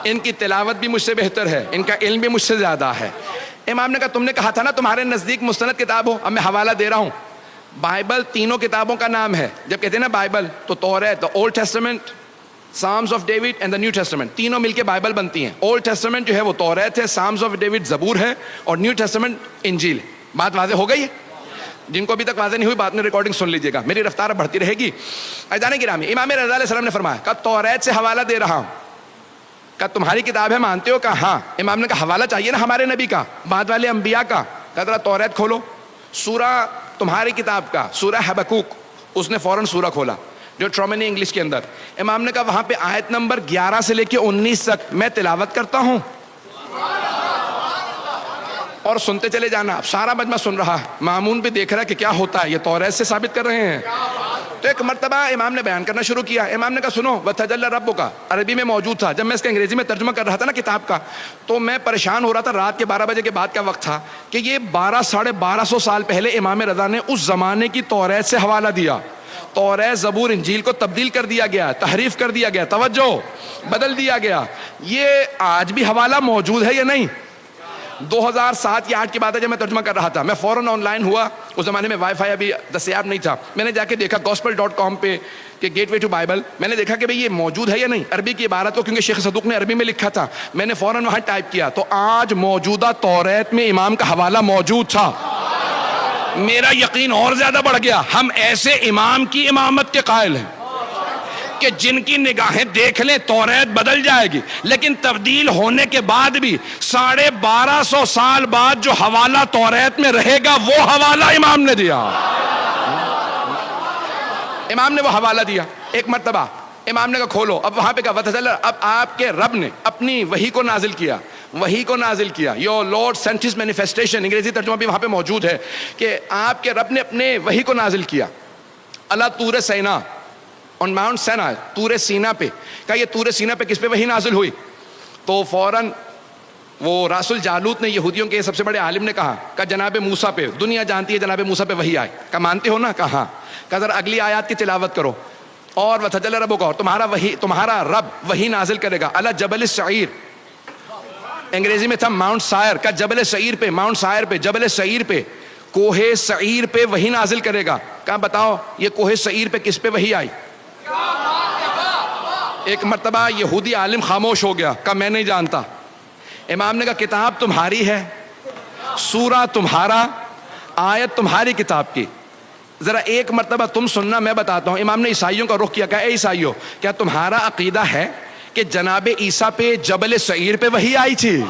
ان کی تلاوت بھی مجھ سے بہتر ہے, ان کا علم بھی مجھ سے زیادہ ہے. امام نے کہا تم نے کہا تھا نا تمہارے نزدیک مستند کتاب ہو, اب میں حوالہ دے رہا ہوں. بائبل تینوں کتابوں کا نام ہے. جب کہتے ہیں نا بائبل تو توریت, old testament, psalms of David and the new testament, تینوں مل کے بائبل بنتی ہیں. اولڈ ٹیسٹمنٹ جو ہے وہ توریت ہے, سامز آف ڈیوڈ زبور ہے, اور نیو ٹیسٹمنٹ انجیل. بات واضح ہو گئی ہے؟ جن کو ابھی تک واضح نہیں ہوئی بات میں ریکارڈنگ سن لیجیے گا, میری رفتار بڑھتی رہے گی. عزیزان گرامی, امام رضا علیہ السلام نے فرمایا کہ توریت سے حوالہ دے رہا ہوں. کہا تمہاری کتاب ہے مانتے ہو؟ کہا ہاں. امام نے کہا حوالہ چاہیے نا ہمارے نبی کا, بعد والے انبیاء کا. کہا ذرا توریت کھولو. سورہ تمہاری کتاب کا سورہ حبقوق, اس نے فوراً سورہ کھولا جو ٹرومنی انگلش کے اندر. امام نے کہا وہاں پہ آیت نمبر 11 سے لے کے 19 تک میں تلاوت کرتا ہوں اور سنتے چلے جانا. اب سارا مجمع سن رہا ہے, مامون بھی دیکھ رہا ہے کہ کیا ہوتا ہے, یہ توریت سے ثابت کر رہے ہیں. تو ایک مرتبہ امام نے بیان کرنا شروع کیا. امام نے کہا سنو, وَتَجَلَّى رَبُّكَ عربی میں موجود تھا. جب میں اس کا انگریزی میں ترجمہ کر رہا تھا نا کتاب کا, تو میں پریشان ہو رہا تھا. رات کے 12 بجے کے بعد کا وقت تھا کہ یہ 1200 سال پہلے امام رضا نے اس زمانے کی توریت سے حوالہ دیا. توریت زبور انجیل کو تبدیل کر دیا گیا, تحریف کر دیا گیا, توجہ بدل دیا گیا. یہ آج بھی حوالہ موجود ہے یا نہیں؟ 2007 یا 2008 کی بات ہے جب میں ترجمہ کر رہا تھا. میں فوراً آن لائن ہوا. اس زمانے میں وائی فائی ابھی دستیاب نہیں تھا. میں نے جا کے دیکھا gospel.com پہ کہ گیٹ وے ٹو بائبل, میں نے دیکھا کہ بھئی یہ موجود ہے یا نہیں. عربی کی عبارت کو کیونکہ شیخ صدوق نے عربی میں لکھا تھا, میں نے فوراً وہاں ٹائپ کیا تو آج موجودہ توریت میں امام کا حوالہ موجود تھا. میرا یقین اور زیادہ بڑھ گیا. ہم ایسے امام کی امامت کے قائل ہیں کہ جن کی نگاہیں دیکھ لیں توریت بدل جائے گی, لیکن تبدیل ہونے کے بعد بھی 1250 سال بعد جو حوالہ توریت میں رہے گا وہ حوالہ امام نے دیا. امام نے وہ حوالہ دیا. ایک مرتبہ امام نے کہا کھولو. اب وہاں پہ کہا اب آپ کے رب نے اپنی وحی کو نازل کیا, وحی کو نازل کیا. Your Lord sent his manifestation, انگریزی ترجمہ بھی وہاں پہ موجود ہے کہ آپ کے رب نے اپنے وحی کو نازل کیا. اللہ طور سینا, on Mount Sinai, طور سینا پہ. کہا یہ طور سینا پہ کس پہ وحی نازل ہوئی؟ تو فوراً وہ راس الجالوت نے, یہودیوں کے سب سے بڑے عالم نے کہا جناب موسیٰ پہ, دنیا جانتی ہے جناب موسیٰ پہ وحی آئی. کہا مانتے ہو نا؟ کہا ہاں. کہا ذرا اگلی آیات کی تلاوت کرو. اور وَتَجَلَّى رَبُّكَ, اور تمہارا رب وحی نازل کرے گا علی جبل السعیر, انگریزی میں تھا ماؤنٹ سائر. کا جبل سعیر پہ, ماؤنٹ سائر پہ, جبل سعیر پہ, کوہ سعیر پہ وحی نازل کرے گا. کہا بتاؤ یہ کوہ سعیر پہ کس پہ وحی آئی؟ ایک مرتبہ یہودی عالم خاموش ہو گیا, کہا میں نہیں جانتا. امام نے کہا کتاب تمہاری ہے, سورہ تمہارا, آیت تمہاری کتاب کی, ذرا ایک مرتبہ تم سننا, میں بتاتا ہوں. امام نے عیسائیوں کا رخ کیا, کہا اے عیسائیوں کیا تمہارا عقیدہ ہے کہ جناب عیسیٰ پہ جبل سعیر پہ وحی آئی تھی؟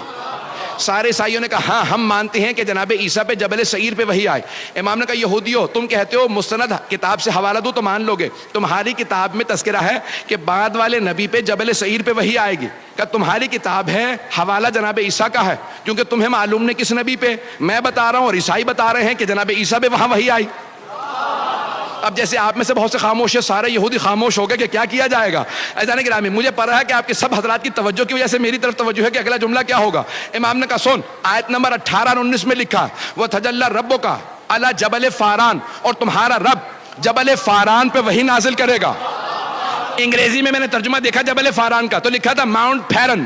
سارے عیسائیوں نے کہا ہاں ہم مانتے ہیں کہ جناب عیسیٰ پہ جبل سعیر پہ وحی آئی. امام نے کہا یہودیو تم کہتے ہو مستند کتاب سے حوالہ دو تو مان لوگے, تمہاری کتاب میں تذکرہ ہے کہ بعد والے نبی پہ جبل سعیر پہ وحی آئے گی. کہ تمہاری کتاب ہے, حوالہ جناب عیسیٰ کا ہے, کیونکہ تمہیں معلوم نہیں کس نبی پہ. میں بتا رہا ہوں اور عیسائی بتا رہے ہیں کہ جناب عیسیٰ پہ وہاں وحی آئی. اب جیسے آپ میں سے بہت سے خاموش ہیں, سارے یہودی خاموش ہو گئے کہ کیا کیا جائے گا. عزیزان گرامی, مجھے پتا ہے کہ آپ کے سب حضرات کی توجہ کی وجہ سے میری طرف توجہ ہے کہ اگلا جملہ کیا ہوگا. امام نے کہا سن, آیت نمبر 18 اور 19 میں لکھا وَتَجَلَّى رَبُّكَ عَلَى جبل فاران, اور تمہارا رب جبل فاران پہ وحی نازل کرے گا. انگریزی میں نے ترجمہ دیکھا جبل فاران کا, تو لکھا تھا ماؤنٹ پیرن.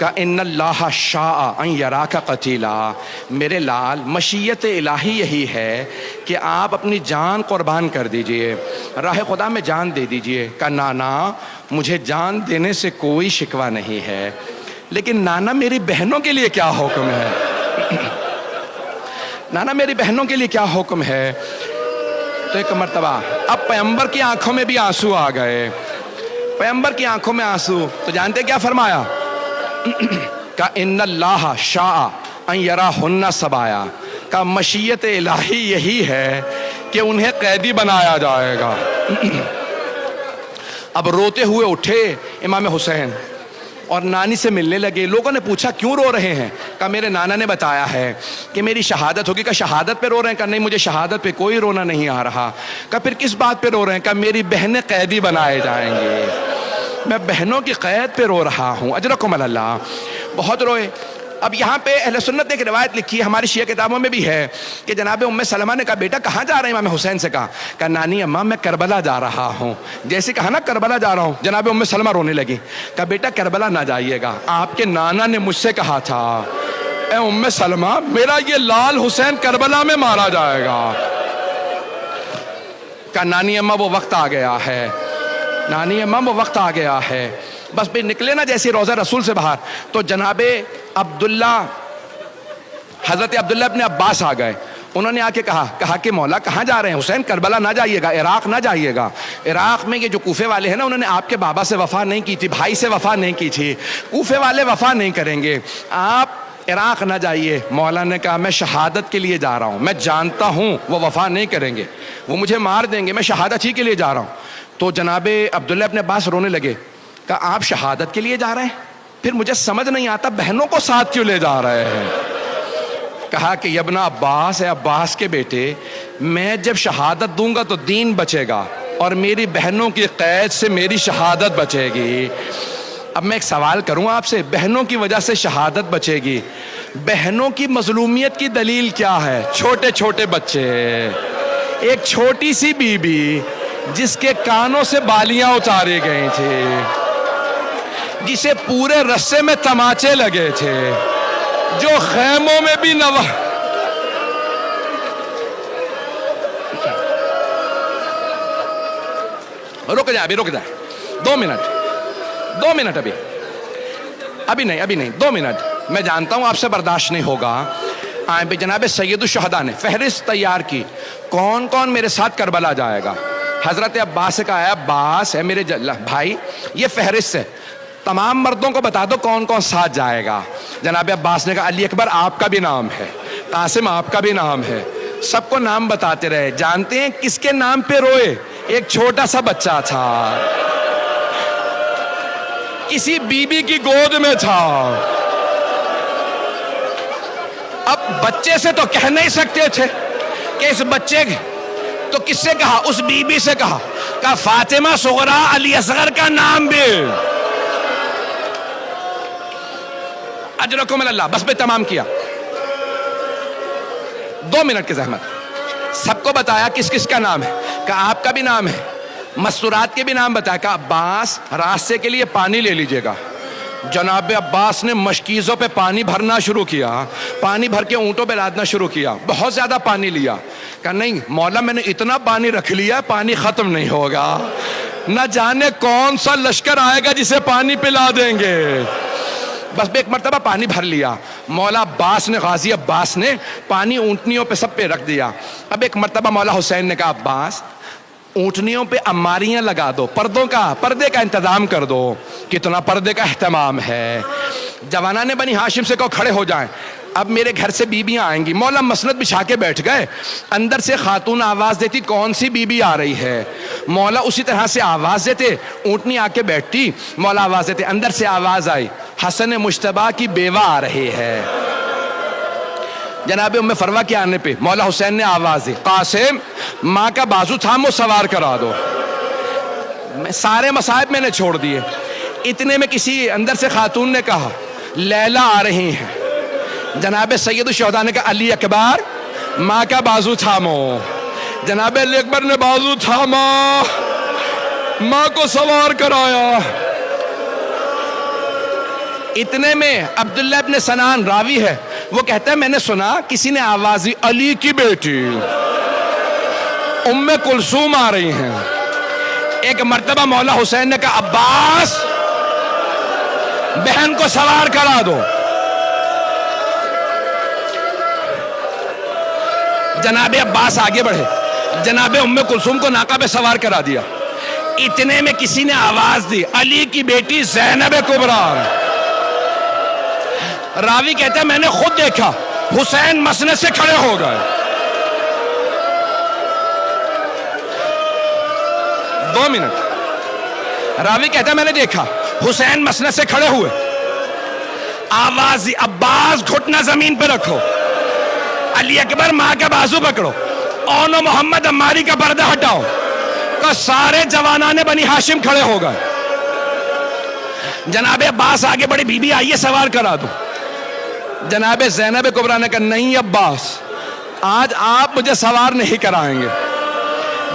کہ ان اللہ شاء ان یراک قتیلا، میرے لال مشیت الہی یہی ہے کہ آپ اپنی جان قربان کر دیجئے، راہ خدا میں جان دے دیجئے۔ کہ نانا مجھے جان دینے سے کوئی شکوہ نہیں ہے، لیکن نانا میری بہنوں کے لیے کیا حکم ہے؟ نانا میری بہنوں کے لیے کیا حکم ہے؟ تو ایک مرتبہ اب پیغمبر کی آنکھوں میں بھی آنسو آ گئے، پیغمبر کی آنکھوں میں آنسو، تو جانتے کیا فرمایا؟ کہ ان اللہ شاء ان یراہن سبایا، کہ مشیت الہی یہی ہے کہ انہیں قیدی بنایا جائے گا۔ اب روتے ہوئے اٹھے امام حسین اور نانی سے ملنے لگے۔ لوگوں نے پوچھا کیوں رو رہے ہیں؟ کہا میرے نانا نے بتایا ہے کہ میری شہادت ہوگی۔ کہا شہادت پہ رو رہے ہیں؟ کہا نہیں مجھے شہادت پہ کوئی رونا نہیں آ رہا۔ کہا پھر کس بات پہ رو رہے ہیں؟ کہا میری بہنیں قیدی بنائے جائیں گے، میں بہنوں کی قید پہ رو رہا ہوں۔ اجرکم اللہ۔ بہت روئے۔ اب یہاں پہ اہل سنت نے ایک روایت لکھی ہے، ہماری شیعہ کتابوں میں بھی ہے، کہ جناب ام سلمہ نے کہا بیٹا کہاں جا رہے ہیں؟ امام حسین سے کہا نانی اماں میں کربلا جا رہا ہوں۔ جیسے کہا نا کربلا جا رہا ہوں، جناب ام سلمہ رونے لگی۔ کہا بیٹا کربلا نہ جائیے گا، آپ کے نانا نے مجھ سے کہا تھا اے ام سلمہ میرا یہ لال حسین کربلا میں مارا جائے گا۔ کہا نانی اماں وہ وقت آ گیا ہے، نانی اماں وہ وقت آ گیا ہے۔ بس پھر نکلے نا جیسے روضہ رسول سے باہر، تو جناب عبداللہ حضرت عبداللہ ابن عباس آ گئے۔ انہوں نے آ کے کہا کہ مولا کہاں جا رہے ہیں؟ حسین کربلا نہ جائیے گا، عراق نہ جائیے گا۔ عراق میں یہ جو کوفے والے ہیں نا، انہوں نے آپ کے بابا سے وفا نہیں کی تھی، بھائی سے وفا نہیں کی تھی، کوفے والے وفا نہیں کریں گے، آپ عراق نہ جائیے۔ مولا نے کہا میں شہادت کے لیے جا رہا ہوں، میں جانتا ہوں وہ وفا نہیں کریں گے، وہ مجھے مار دیں گے، میں شہادت ہی کے لیے جا رہا ہوں۔ تو جناب عبداللہ ابن عباس رونے لگے۔ کہا آپ شہادت کے لیے جا رہے ہیں؟ پھر مجھے سمجھ نہیں آتا بہنوں کو ساتھ کیوں لے جا رہے ہیں؟ کہا کہ ابن عباس، اے عباس کے بیٹے، میں جب شہادت دوں گا تو دین بچے گا اور میری بہنوں کی قید سے میری شہادت بچے گی۔ اب میں ایک سوال کروں آپ سے، بہنوں کی وجہ سے شہادت بچے گی، بہنوں کی مظلومیت کی دلیل کیا ہے؟ چھوٹے چھوٹے بچے، ایک چھوٹی سی بی بی جس کے کانوں سے بالیاں اتاری گئی تھی، جسے پورے رسے میں تماچے لگے تھے، جو خیموں میں بھی رک جائے 2 منٹ ابھی نہیں 2 منٹ، میں جانتا ہوں آپ سے برداشت نہیں ہوگا۔ آئیں جناب سید الشہداء نے فہرست تیار کی، کون کون میرے ساتھ کربلا جائے گا؟ حضرت عباس سے کہا عباس ہے میرے بھائی، یہ فہرست ہے، تمام مردوں کو بتا دو کون کون ساتھ جائے گا۔ جناب عباس نے کہا علی اکبر آپ کا بھی نام ہے، قاسم آپ کا بھی نام ہے، سب کو نام بتاتے رہے۔ جانتے ہیں کس کے نام پہ روئے؟ ایک چھوٹا سا بچہ تھا، کسی بی بی کی گود میں تھا۔ اب بچے سے تو کہہ نہیں سکتے تھے کہ اس بچے تو کس سے کہا؟ اس بی بی سے کہا فاطمہ صغرا علی اصغر کا نام بھی۔ اجرکم اللہ۔ بس میں تمام کیا، 2 منٹ کی زحمت، سب کو بتایا کس کس کا نام ہے، کہ آپ کا بھی نام ہے، مستورات کے بھی نام بتایا، کہ عباس راستے کے لیے پانی لے لیجئے گا۔ جناب عباس نے مشکیزوں پہ پانی بھرنا شروع کیا، پانی بھر کے اونٹوں پہ لادنا شروع کیا، بہت زیادہ پانی لیا۔ کہ نہیں مولا میں نے اتنا پانی رکھ لیا پانی ختم نہیں ہوگا، نہ جانے کون سا لشکر آئے گا جسے پانی پلا دیں گے۔ بس ایک مرتبہ پانی بھر لیا، مولا عباس نے، غازی عباس نے پانی اونٹنیوں پہ سب پہ رکھ دیا۔ اب ایک مرتبہ مولا حسین نے کہا عباس اونٹنیوں پہ اماریاں لگا دو، پردے کا انتظام کر دو۔ کتنا پردے کا اہتمام ہے۔ جوانان بنی ہاشم سے کہو کھڑے ہو جائیں، اب میرے گھر سے بیویاں آئیں گی۔ مولا مسند بچھا کے بیٹھ گئے، اندر سے خاتون آواز دیتی کون سی بی بی آ رہی ہے، مولا اسی طرح سے آواز دیتے، اونٹنی آ کے بیٹھتی، مولا آواز دیتے، اندر سے آواز آئی حسن مجتبیٰ کی بیوہ آ رہی ہے۔ جناب ام فروہ کے آنے پہ مولا حسین نے آواز دی قاسم ماں کا بازو تھامو سوار کرا دو۔ سارے مصائب میں نے چھوڑ دیے، اتنے میں کسی اندر سے خاتون نے کہا لیلا آ رہی ہیں۔ جناب سید الشہداء نے کہا علی اکبر ماں کا بازو تھامو۔ جناب علی اکبر نے بازو تھاما، ماں کو سوار کرایا۔ اتنے میں عبداللہ ابن سنان راوی ہے، وہ کہتا ہے میں نے سنا کسی نے آواز دی علی کی بیٹی ام کلثوم آ رہی ہیں۔ ایک مرتبہ مولا حسین نے کہا عباس بہن کو سوار کرا دو۔ جناب عباس آگے بڑھے، جناب ام کلثوم کو ناقہ پہ سوار کرا دیا۔ اتنے میں کسی نے آواز دی علی کی بیٹی زینب کبریٰ۔ راوی کہتا ہے میں نے خود دیکھا حسین مسند سے کھڑے ہو گئے۔ 2 منٹ۔ راوی کہتا ہے میں نے دیکھا حسین مسند سے کھڑے ہوئے، آواز دی عباس گھٹنا زمین پہ رکھو، علی اکبر ماں کا بازو پکڑو، اون و محمد عماری کا پردہ ہٹاؤ، کہ سارے جوانان بنی ہاشم کھڑے ہو گئے۔ جناب عباس آگے بڑے، بی بی آئیے سوار کرا دو۔ جناب زینب کبریٰ نے کہا نہیں عباس، آج آپ مجھے سوار نہیں کرائیں گے۔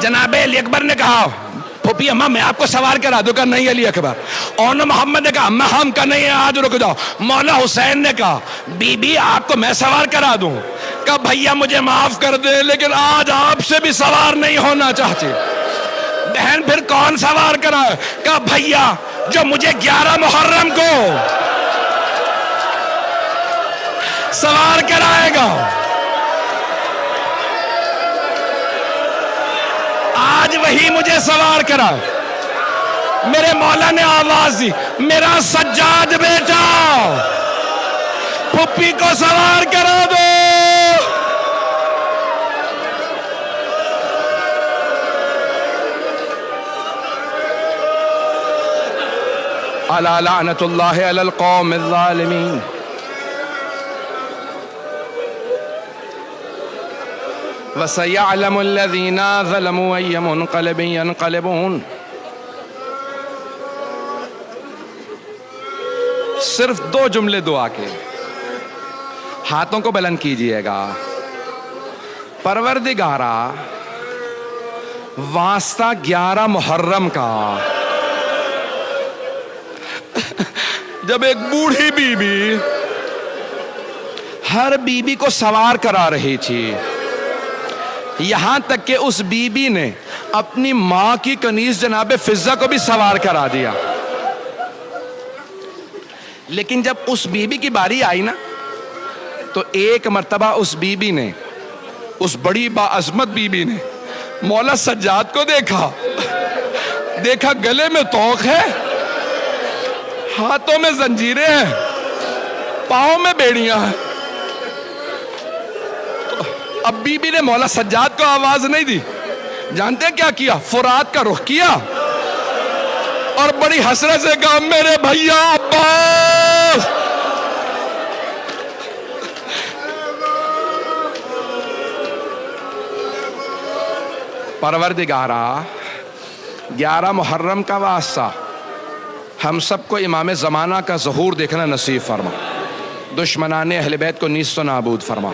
جناب علی اکبر نے کہا پھوپھی اماں میں آپ کو سوار کرا دوں، کہا نہیں علی اکبر۔ اون محمد نے کہا اماں ہم کا نہیں، آج رک جاؤ۔ مولا حسین نے کہا بی بی آپ کو میں سوار کرا دوں، کہا بھیا مجھے معاف کر دے لیکن آج آپ سے بھی سوار نہیں ہونا چاہتی۔ بہن پھر کون سوار کرائے؟ کہا بھیا جو مجھے 11 محرم کو سوار کرائے گا، آج وہی مجھے سوار کرائے۔ میرے مولا نے آواز دی میرا سجاد بیٹا پھپھی کو سوار کرا دو۔ الا لعنت اللہ علی القوم الظالمین۔ وَسَيَعْلَمُ الَّذِينَ ظَلَمُوا أَيَّ مُنْقَلِبٍ يَنْقَلِبُونَ۔ صرف 2 جملے دعا کے، ہاتھوں کو بلند کیجئے گا۔ پروردگارا واسطہ 11 محرم کا، جب ایک بوڑھی بی بی ہر بی بی کو سوار کرا رہی تھی، یہاں تک کہ اس بی بی نے اپنی ماں کی کنیز جناب فضہ کو بھی سوار کرا دیا، لیکن جب اس بی بی کی باری آئی نا تو ایک مرتبہ اس بی بی نے، اس بڑی باعظمت بی بی نے مولا سجاد کو دیکھا گلے میں توق ہے، ہاتھوں میں زنجیریں ہیں، پاؤں میں بیڑیاں ہیں۔ اب بی بی نے مولا سجاد کو آواز نہیں دی، جانتے ہیں کیا کیا؟ فرات کا رخ کیا اور بڑی حسرت سے کہا میرے بھیا عباس۔ پروردگارا 11 محرم کا واسطہ ہم سب کو امام زمانہ کا ظہور دیکھنا نصیب فرما، دشمنان اہل بیت کو نیست و نابود فرما۔